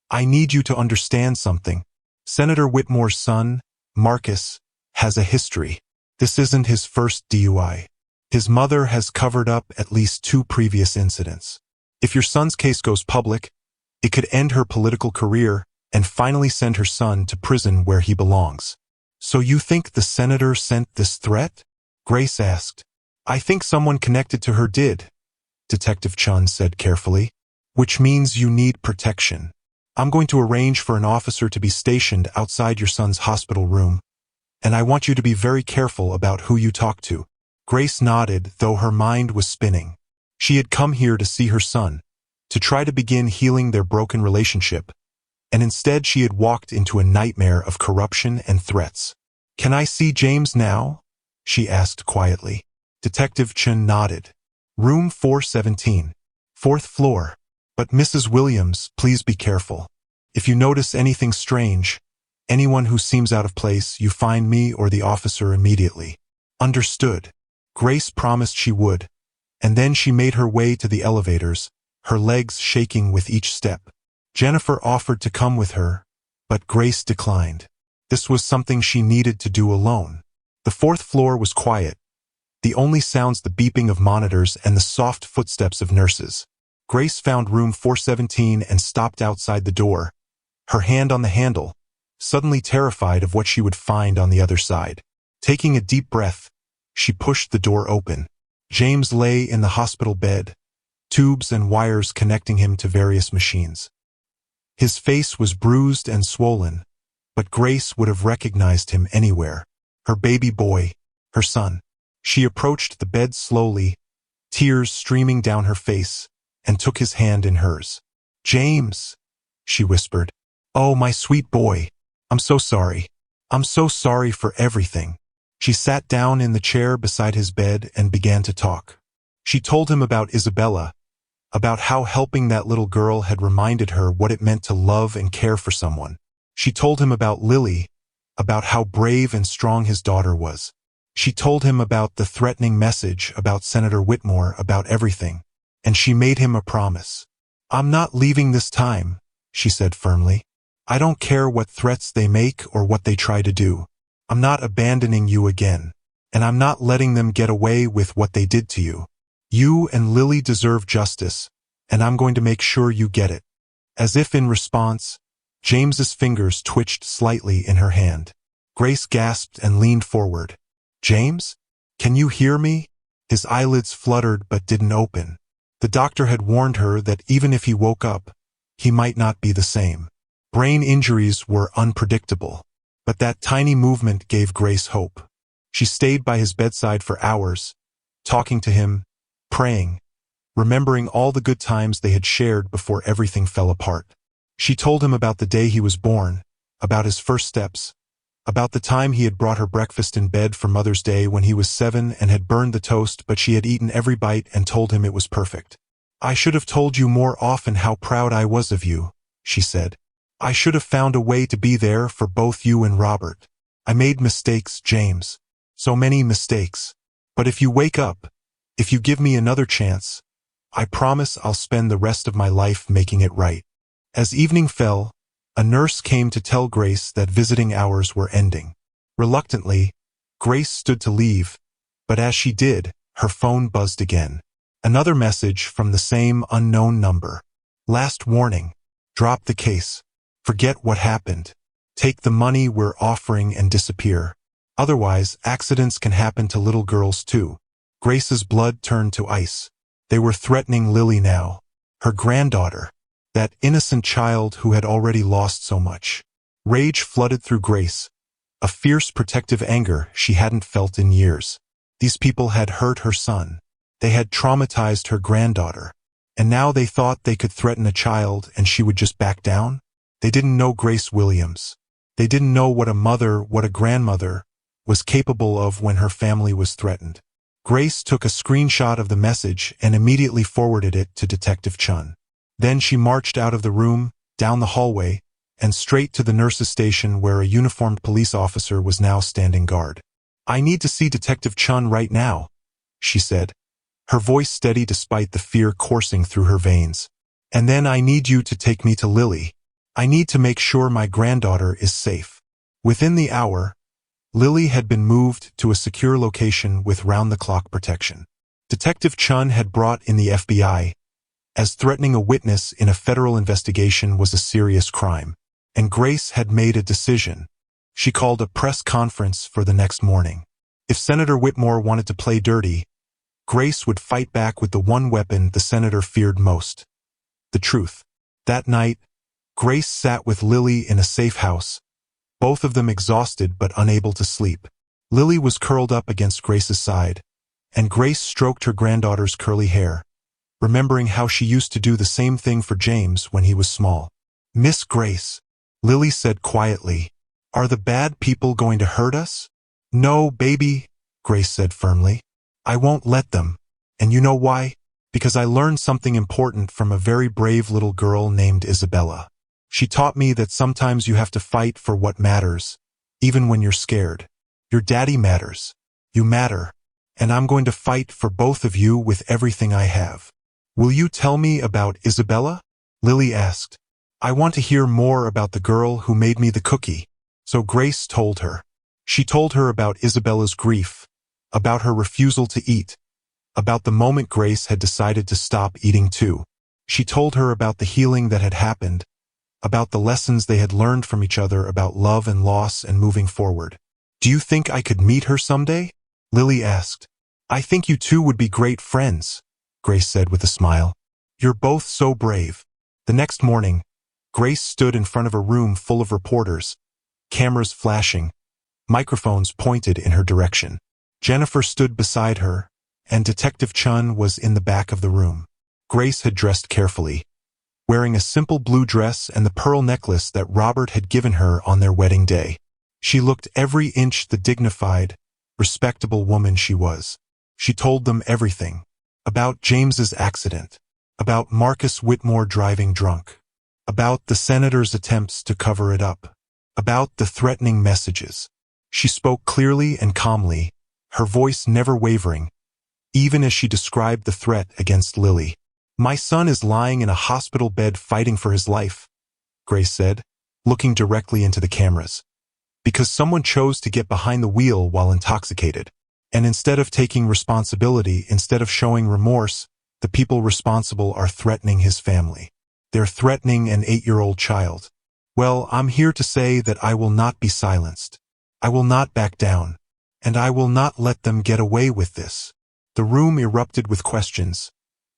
"I need you to understand something. Senator Whitmore's son, Marcus, has a history. This isn't his first DUI. His mother has covered up at least 2 previous incidents. If your son's case goes public, it could end her political career and finally send her son to prison where he belongs." "So you think the senator sent this threat?" Grace asked. "I think someone connected to her did," Detective Chun said carefully, "which means you need protection. I'm going to arrange for an officer to be stationed outside your son's hospital room, and I want you to be very careful about who you talk to." Grace nodded, though her mind was spinning. She had come here to see her son, to try to begin healing their broken relationship, and instead she had walked into a nightmare of corruption and threats. "Can I see James now?" she asked quietly. Detective Chun nodded. "Room 417, 4th floor. But Mrs. Williams, please be careful. If you notice anything strange, anyone who seems out of place, you find me or the officer immediately." "Understood." Grace promised she would, and then she made her way to the elevators, her legs shaking with each step. Jennifer offered to come with her, but Grace declined. This was something she needed to do alone. The 4th floor was quiet, the only sounds the beeping of monitors and the soft footsteps of nurses. Grace found room 417 and stopped outside the door, her hand on the handle, suddenly terrified of what she would find on the other side. Taking a deep breath, she pushed the door open. James lay in the hospital bed, tubes and wires connecting him to various machines. His face was bruised and swollen, but Grace would have recognized him anywhere. Her baby boy, her son. She approached the bed slowly, tears streaming down her face, and took his hand in hers. "James," she whispered. "Oh, my sweet boy. I'm so sorry. I'm so sorry for everything." She sat down in the chair beside his bed and began to talk. She told him about Isabella, about how helping that little girl had reminded her what it meant to love and care for someone. She told him about Lily, about how brave and strong his daughter was. She told him about the threatening message, about Senator Whitmore, about everything. And she made him a promise. "I'm not leaving this time," she said firmly. "I don't care what threats they make or what they try to do. I'm not abandoning you again. And I'm not letting them get away with what they did to you. You and Lily deserve justice, and I'm going to make sure you get it." As if in response, James's fingers twitched slightly in her hand. Grace gasped and leaned forward. "James? Can you hear me?" His eyelids fluttered but didn't open. The doctor had warned her that even if he woke up, he might not be the same. Brain injuries were unpredictable. But that tiny movement gave Grace hope. She stayed by his bedside for hours, talking to him, praying, remembering all the good times they had shared before everything fell apart. She told him about the day he was born, about his first steps, about the time he had brought her breakfast in bed for Mother's Day when he was 7 and had burned the toast, but she had eaten every bite and told him it was perfect. "I should have told you more often how proud I was of you," she said. "I should have found a way to be there for both you and Robert. I made mistakes, James. So many mistakes. But if you wake up, if you give me another chance, I promise I'll spend the rest of my life making it right." As evening fell, a nurse came to tell Grace that visiting hours were ending. Reluctantly, Grace stood to leave, but as she did, her phone buzzed again. Another message from the same unknown number. "Last warning. Drop the case. Forget what happened. Take the money we're offering and disappear. Otherwise, accidents can happen to little girls too." Grace's blood turned to ice. They were threatening Lily now, her granddaughter, that innocent child who had already lost so much. Rage flooded through Grace, a fierce protective anger she hadn't felt in years. These people had hurt her son. They had traumatized her granddaughter. And now they thought they could threaten a child and she would just back down? They didn't know Grace Williams. They didn't know what a mother, what a grandmother, was capable of when her family was threatened. Grace took a screenshot of the message and immediately forwarded it to Detective Chun. Then she marched out of the room, down the hallway, and straight to the nurse's station where a uniformed police officer was now standing guard. "I need to see Detective Chun right now," she said, her voice steady despite the fear coursing through her veins. "And then I need you to take me to Lily. I need to make sure my granddaughter is safe." Within the hour, Lily had been moved to a secure location with round-the-clock protection. Detective Chun had brought in the FBI, as threatening a witness in a federal investigation was a serious crime. And Grace had made a decision. She called a press conference for the next morning. If Senator Whitmore wanted to play dirty, Grace would fight back with the one weapon the senator feared most: the truth. That night, Grace sat with Lily in a safe house, both of them exhausted but unable to sleep. Lily was curled up against Grace's side, and Grace stroked her granddaughter's curly hair, remembering how she used to do the same thing for James when he was small. "Miss Grace," Lily said quietly, "are the bad people going to hurt us?" "No, baby," Grace said firmly. "I won't let them. And you know why? Because I learned something important from a very brave little girl named Isabella. She taught me that sometimes you have to fight for what matters, even when you're scared. Your daddy matters. You matter. And I'm going to fight for both of you with everything I have." "Will you tell me about Isabella?" Lily asked. "I want to hear more about the girl who made me the cookie." So Grace told her. She told her about Isabella's grief, about her refusal to eat, about the moment Grace had decided to stop eating too. She told her about the healing that had happened, about the lessons they had learned from each other about love and loss and moving forward. "Do you think I could meet her someday?" Lily asked. "I think you two would be great friends," Grace said with a smile. "You're both so brave." The next morning, Grace stood in front of a room full of reporters, cameras flashing, microphones pointed in her direction. Jennifer stood beside her, and Detective Chun was in the back of the room. Grace had dressed carefully, wearing a simple blue dress and the pearl necklace that Robert had given her on their wedding day. She looked every inch the dignified, respectable woman she was. She told them everything. About James's accident, about Marcus Whitmore driving drunk, about the senator's attempts to cover it up, about the threatening messages. She spoke clearly and calmly, her voice never wavering, even as she described the threat against Lily. "My son is lying in a hospital bed fighting for his life," Grace said, looking directly into the cameras. "Because someone chose to get behind the wheel while intoxicated. And instead of taking responsibility, instead of showing remorse, the people responsible are threatening his family. They're threatening an 8-year-old child. Well, I'm here to say that I will not be silenced. I will not back down. And I will not let them get away with this." The room erupted with questions,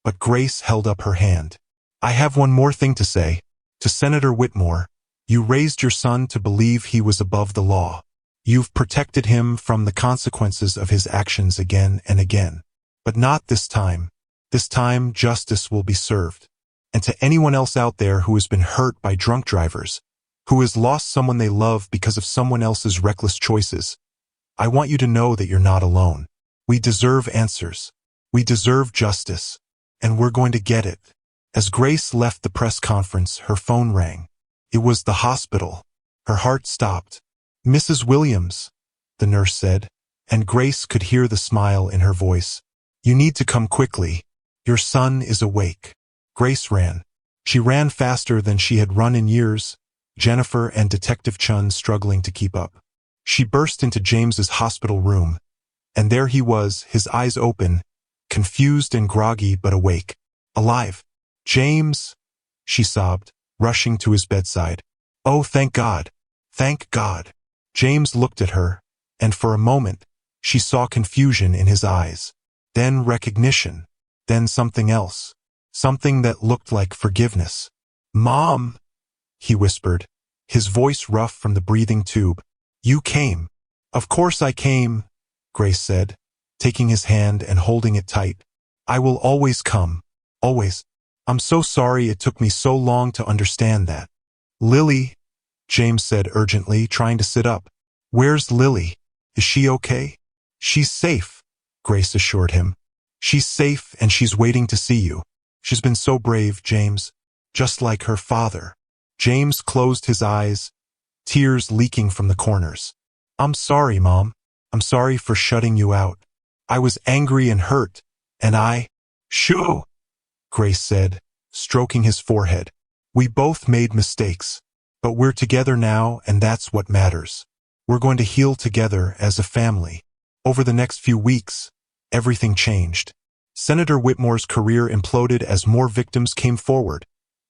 but Grace held up her hand. "I have one more thing to say. To Senator Whitmore, you raised your son to believe he was above the law. You've protected him from the consequences of his actions again and again. But not this time. This time, justice will be served. And to anyone else out there who has been hurt by drunk drivers, who has lost someone they love because of someone else's reckless choices, I want you to know that you're not alone. We deserve answers. We deserve justice. And we're going to get it." As Grace left the press conference, her phone rang. It was the hospital. Her heart stopped. "Mrs. Williams," the nurse said, and Grace could hear the smile in her voice. "You need to come quickly. Your son is awake." Grace ran. She ran faster than she had run in years, Jennifer and Detective Chun struggling to keep up. She burst into James's hospital room, and there he was, his eyes open, confused and groggy but awake. Alive. "James," she sobbed, rushing to his bedside. "Oh, thank God. Thank God." James looked at her, and for a moment, she saw confusion in his eyes. Then recognition. Then something else. Something that looked like forgiveness. "Mom," he whispered, his voice rough from the breathing tube. "You came." "Of course I came," Grace said, taking his hand and holding it tight. "I will always come. Always. I'm so sorry it took me so long to understand that." "Lily," James said urgently, trying to sit up. "Where's Lily? Is she okay?" "She's safe," Grace assured him. "She's safe and she's waiting to see you. She's been so brave, James. Just like her father." James closed his eyes, tears leaking from the corners. "I'm sorry, Mom. I'm sorry for shutting you out. I was angry and hurt, and I—" "Shoo," Grace said, stroking his forehead. "We both made mistakes, but we're together now, and that's what matters. We're going to heal together as a family." Over the next few weeks, everything changed. Senator Whitmore's career imploded as more victims came forward,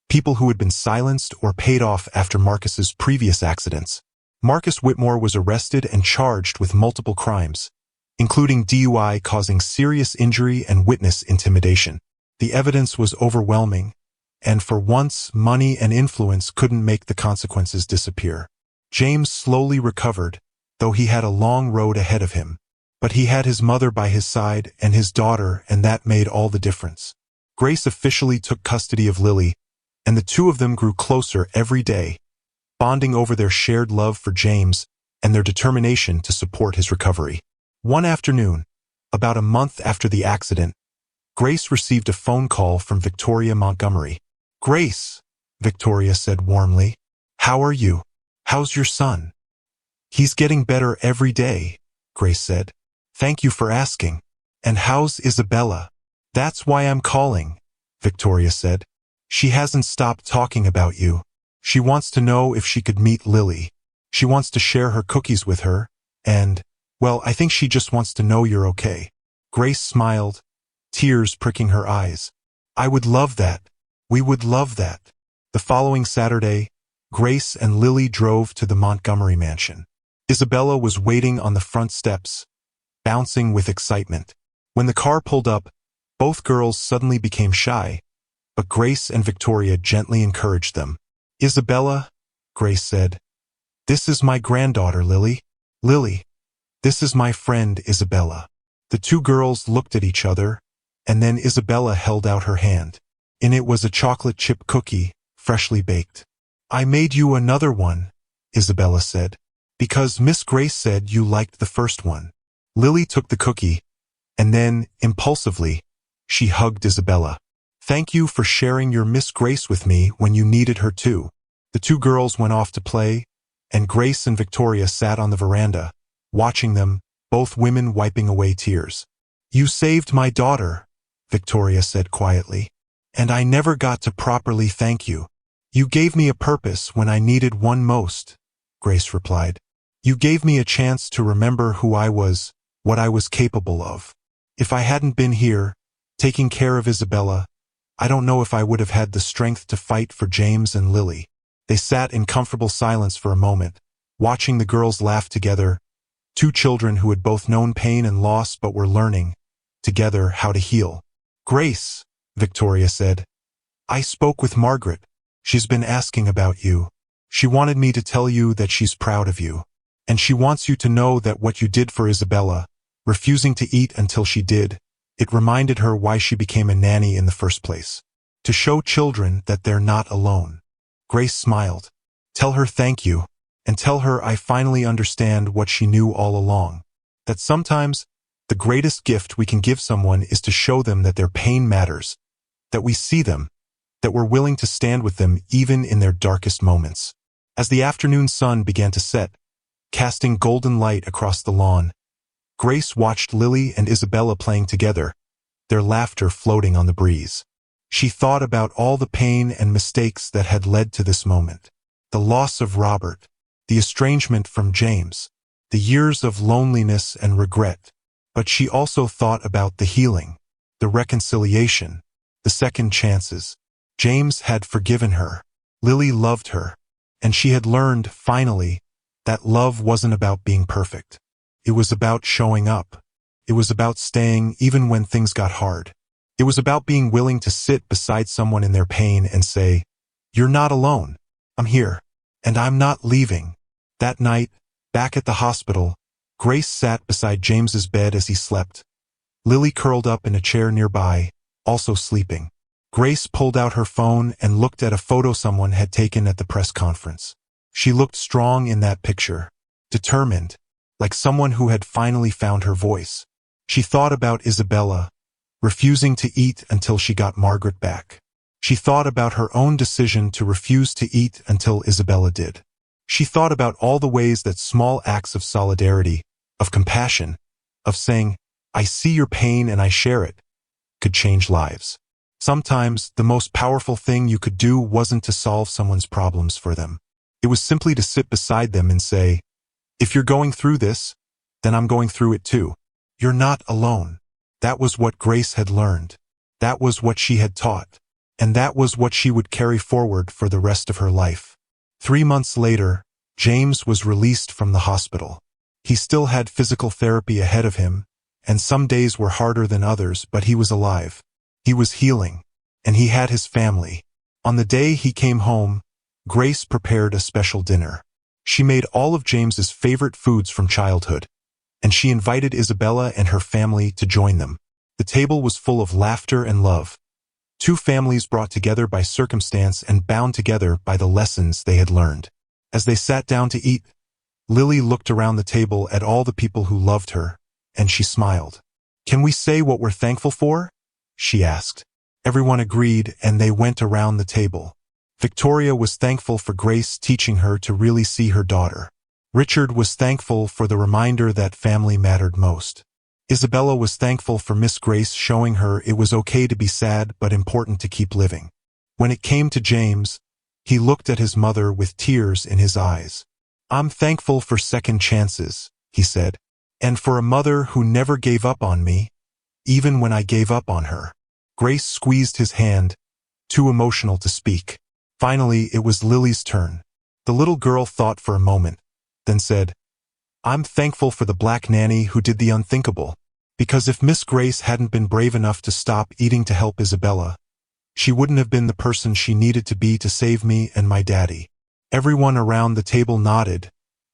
people who had been silenced or paid off after Marcus's previous accidents. Marcus Whitmore was arrested and charged with multiple crimes, including DUI causing serious injury and witness intimidation. The evidence was overwhelming, and for once, money and influence couldn't make the consequences disappear. James slowly recovered, though he had a long road ahead of him. But he had his mother by his side and his daughter, and that made all the difference. Grace officially took custody of Lily, and the two of them grew closer every day, bonding over their shared love for James and their determination to support his recovery. One afternoon, about a month after the accident, Grace received a phone call from Victoria Montgomery. "Grace," Victoria said warmly, "how are you? How's your son?" "He's getting better every day," Grace said. "Thank you for asking. And how's Isabella?" "That's why I'm calling," Victoria said. "She hasn't stopped talking about you. She wants to know if she could meet Lily. She wants to share her cookies with her, and, well, I think she just wants to know you're okay." Grace smiled, tears pricking her eyes. "I would love that. We would love that." The following Saturday, Grace and Lily drove to the Montgomery mansion. Isabella was waiting on the front steps, bouncing with excitement. When the car pulled up, both girls suddenly became shy, but Grace and Victoria gently encouraged them. "Isabella," Grace said, "this is my granddaughter, Lily. Lily, this is my friend, Isabella." The two girls looked at each other, and then Isabella held out her hand. In it was a chocolate chip cookie, freshly baked. "I made you another one," Isabella said, "because Miss Grace said you liked the first one." Lily took the cookie, and then, impulsively, she hugged Isabella. "Thank you for sharing your Miss Grace with me when you needed her too." The two girls went off to play, and Grace and Victoria sat on the veranda, watching them, both women wiping away tears. "You saved my daughter," Victoria said quietly. "And I never got to properly thank you." "You gave me a purpose when I needed one most," Grace replied. "You gave me a chance to remember who I was, what I was capable of. If I hadn't been here, taking care of Isabella, I don't know if I would have had the strength to fight for James and Lily." They sat in comfortable silence for a moment, watching the girls laugh together, two children who had both known pain and loss but were learning, together, how to heal. "Grace," Victoria said, "I spoke with Margaret. She's been asking about you. She wanted me to tell you that she's proud of you. And she wants you to know that what you did for Isabella, refusing to eat until she did, it reminded her why she became a nanny in the first place. To show children that they're not alone." Grace smiled. "Tell her thank you, and tell her I finally understand what she knew all along. That sometimes the greatest gift we can give someone is to show them that their pain matters, that we see them, that we're willing to stand with them even in their darkest moments." As the afternoon sun began to set, casting golden light across the lawn, Grace watched Lily and Isabella playing together, their laughter floating on the breeze. She thought about all the pain and mistakes that had led to this moment. The loss of Robert, the estrangement from James, the years of loneliness and regret. But she also thought about the healing, the reconciliation, the second chances. James had forgiven her. Lily loved her. And she had learned, finally, that love wasn't about being perfect. It was about showing up. It was about staying even when things got hard. It was about being willing to sit beside someone in their pain and say, "You're not alone. I'm here. And I'm not leaving." That night, back at the hospital, Grace sat beside James's bed as he slept. Lily curled up in a chair nearby, also sleeping. Grace pulled out her phone and looked at a photo someone had taken at the press conference. She looked strong in that picture, determined, like someone who had finally found her voice. She thought about Isabella, refusing to eat until she got Margaret back. She thought about her own decision to refuse to eat until Isabella did. She thought about all the ways that small acts of solidarity, of compassion, of saying, "I see your pain and I share it," could change lives. Sometimes the most powerful thing you could do wasn't to solve someone's problems for them. It was simply to sit beside them and say, "If you're going through this, then I'm going through it too. You're not alone." That was what Grace had learned. That was what she had taught. And that was what she would carry forward for the rest of her life. 3 months later, James was released from the hospital. He still had physical therapy ahead of him, and some days were harder than others, but he was alive. He was healing, and he had his family. On the day he came home, Grace prepared a special dinner. She made all of James's favorite foods from childhood, and she invited Isabella and her family to join them. The table was full of laughter and love. Two families brought together by circumstance and bound together by the lessons they had learned. As they sat down to eat, Lily looked around the table at all the people who loved her, and she smiled. "Can we say what we're thankful for?" she asked. Everyone agreed, and they went around the table. Victoria was thankful for Grace teaching her to really see her daughter. Richard was thankful for the reminder that family mattered most. Isabella was thankful for Miss Grace showing her it was okay to be sad but important to keep living. When it came to James, he looked at his mother with tears in his eyes. "I'm thankful for second chances," he said, "and for a mother who never gave up on me, even when I gave up on her." Grace squeezed his hand, too emotional to speak. Finally, it was Lily's turn. The little girl thought for a moment, then said, "I'm thankful for the black nanny who did the unthinkable. Because if Miss Grace hadn't been brave enough to stop eating to help Isabella, she wouldn't have been the person she needed to be to save me and my daddy." Everyone around the table nodded,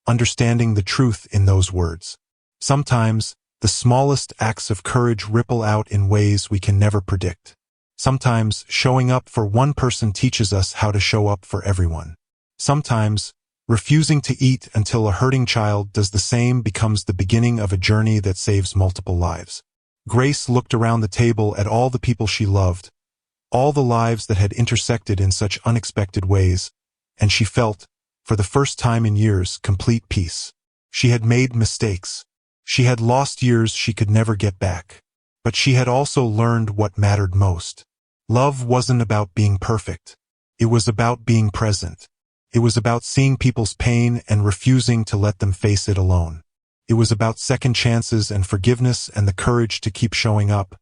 understanding the truth in those words. Sometimes, the smallest acts of courage ripple out in ways we can never predict. Sometimes, showing up for one person teaches us how to show up for everyone. Sometimes, refusing to eat until a hurting child does the same becomes the beginning of a journey that saves multiple lives. Grace looked around the table at all the people she loved, all the lives that had intersected in such unexpected ways, and she felt, for the first time in years, complete peace. She had made mistakes. She had lost years she could never get back. But she had also learned what mattered most. Love wasn't about being perfect. It was about being present. It was about seeing people's pain and refusing to let them face it alone. It was about second chances and forgiveness and the courage to keep showing up,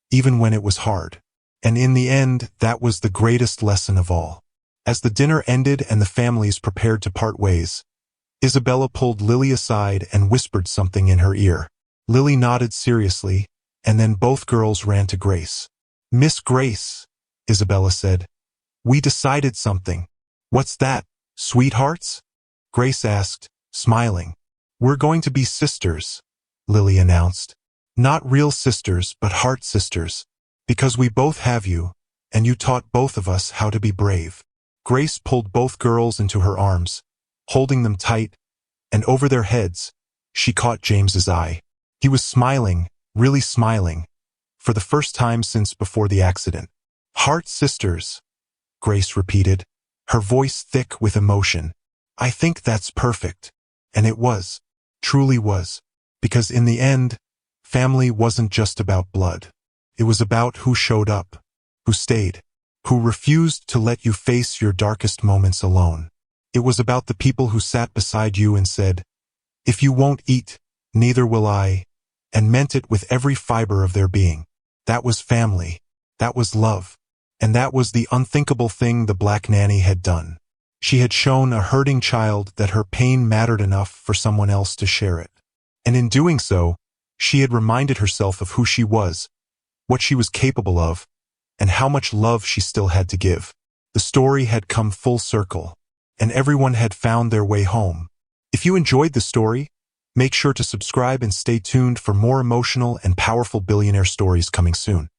even when it was hard. And in the end, that was the greatest lesson of all. As the dinner ended and the families prepared to part ways, Isabella pulled Lily aside and whispered something in her ear. Lily nodded seriously, and then both girls ran to Grace. "Miss Grace," Isabella said, "we decided something." "What's that, sweethearts?" Grace asked, smiling. "We're going to be sisters," Lily announced. "Not real sisters, but heart sisters. Because we both have you, and you taught both of us how to be brave." Grace pulled both girls into her arms, holding them tight, and over their heads, she caught James's eye. He was smiling, really smiling, for the first time since before the accident. "Heart sisters," Grace repeated, her voice thick with emotion. "I think that's perfect." And it was, truly was, because in the end, family wasn't just about blood. It was about who showed up, who stayed, who refused to let you face your darkest moments alone. It was about the people who sat beside you and said, "If you won't eat, neither will I," and meant it with every fiber of their being. That was family. That was love. And that was the unthinkable thing the Black Nanny had done. She had shown a hurting child that her pain mattered enough for someone else to share it. And in doing so, she had reminded herself of who she was, what she was capable of, and how much love she still had to give. The story had come full circle, and everyone had found their way home. If you enjoyed the story, make sure to subscribe and stay tuned for more emotional and powerful billionaire stories coming soon.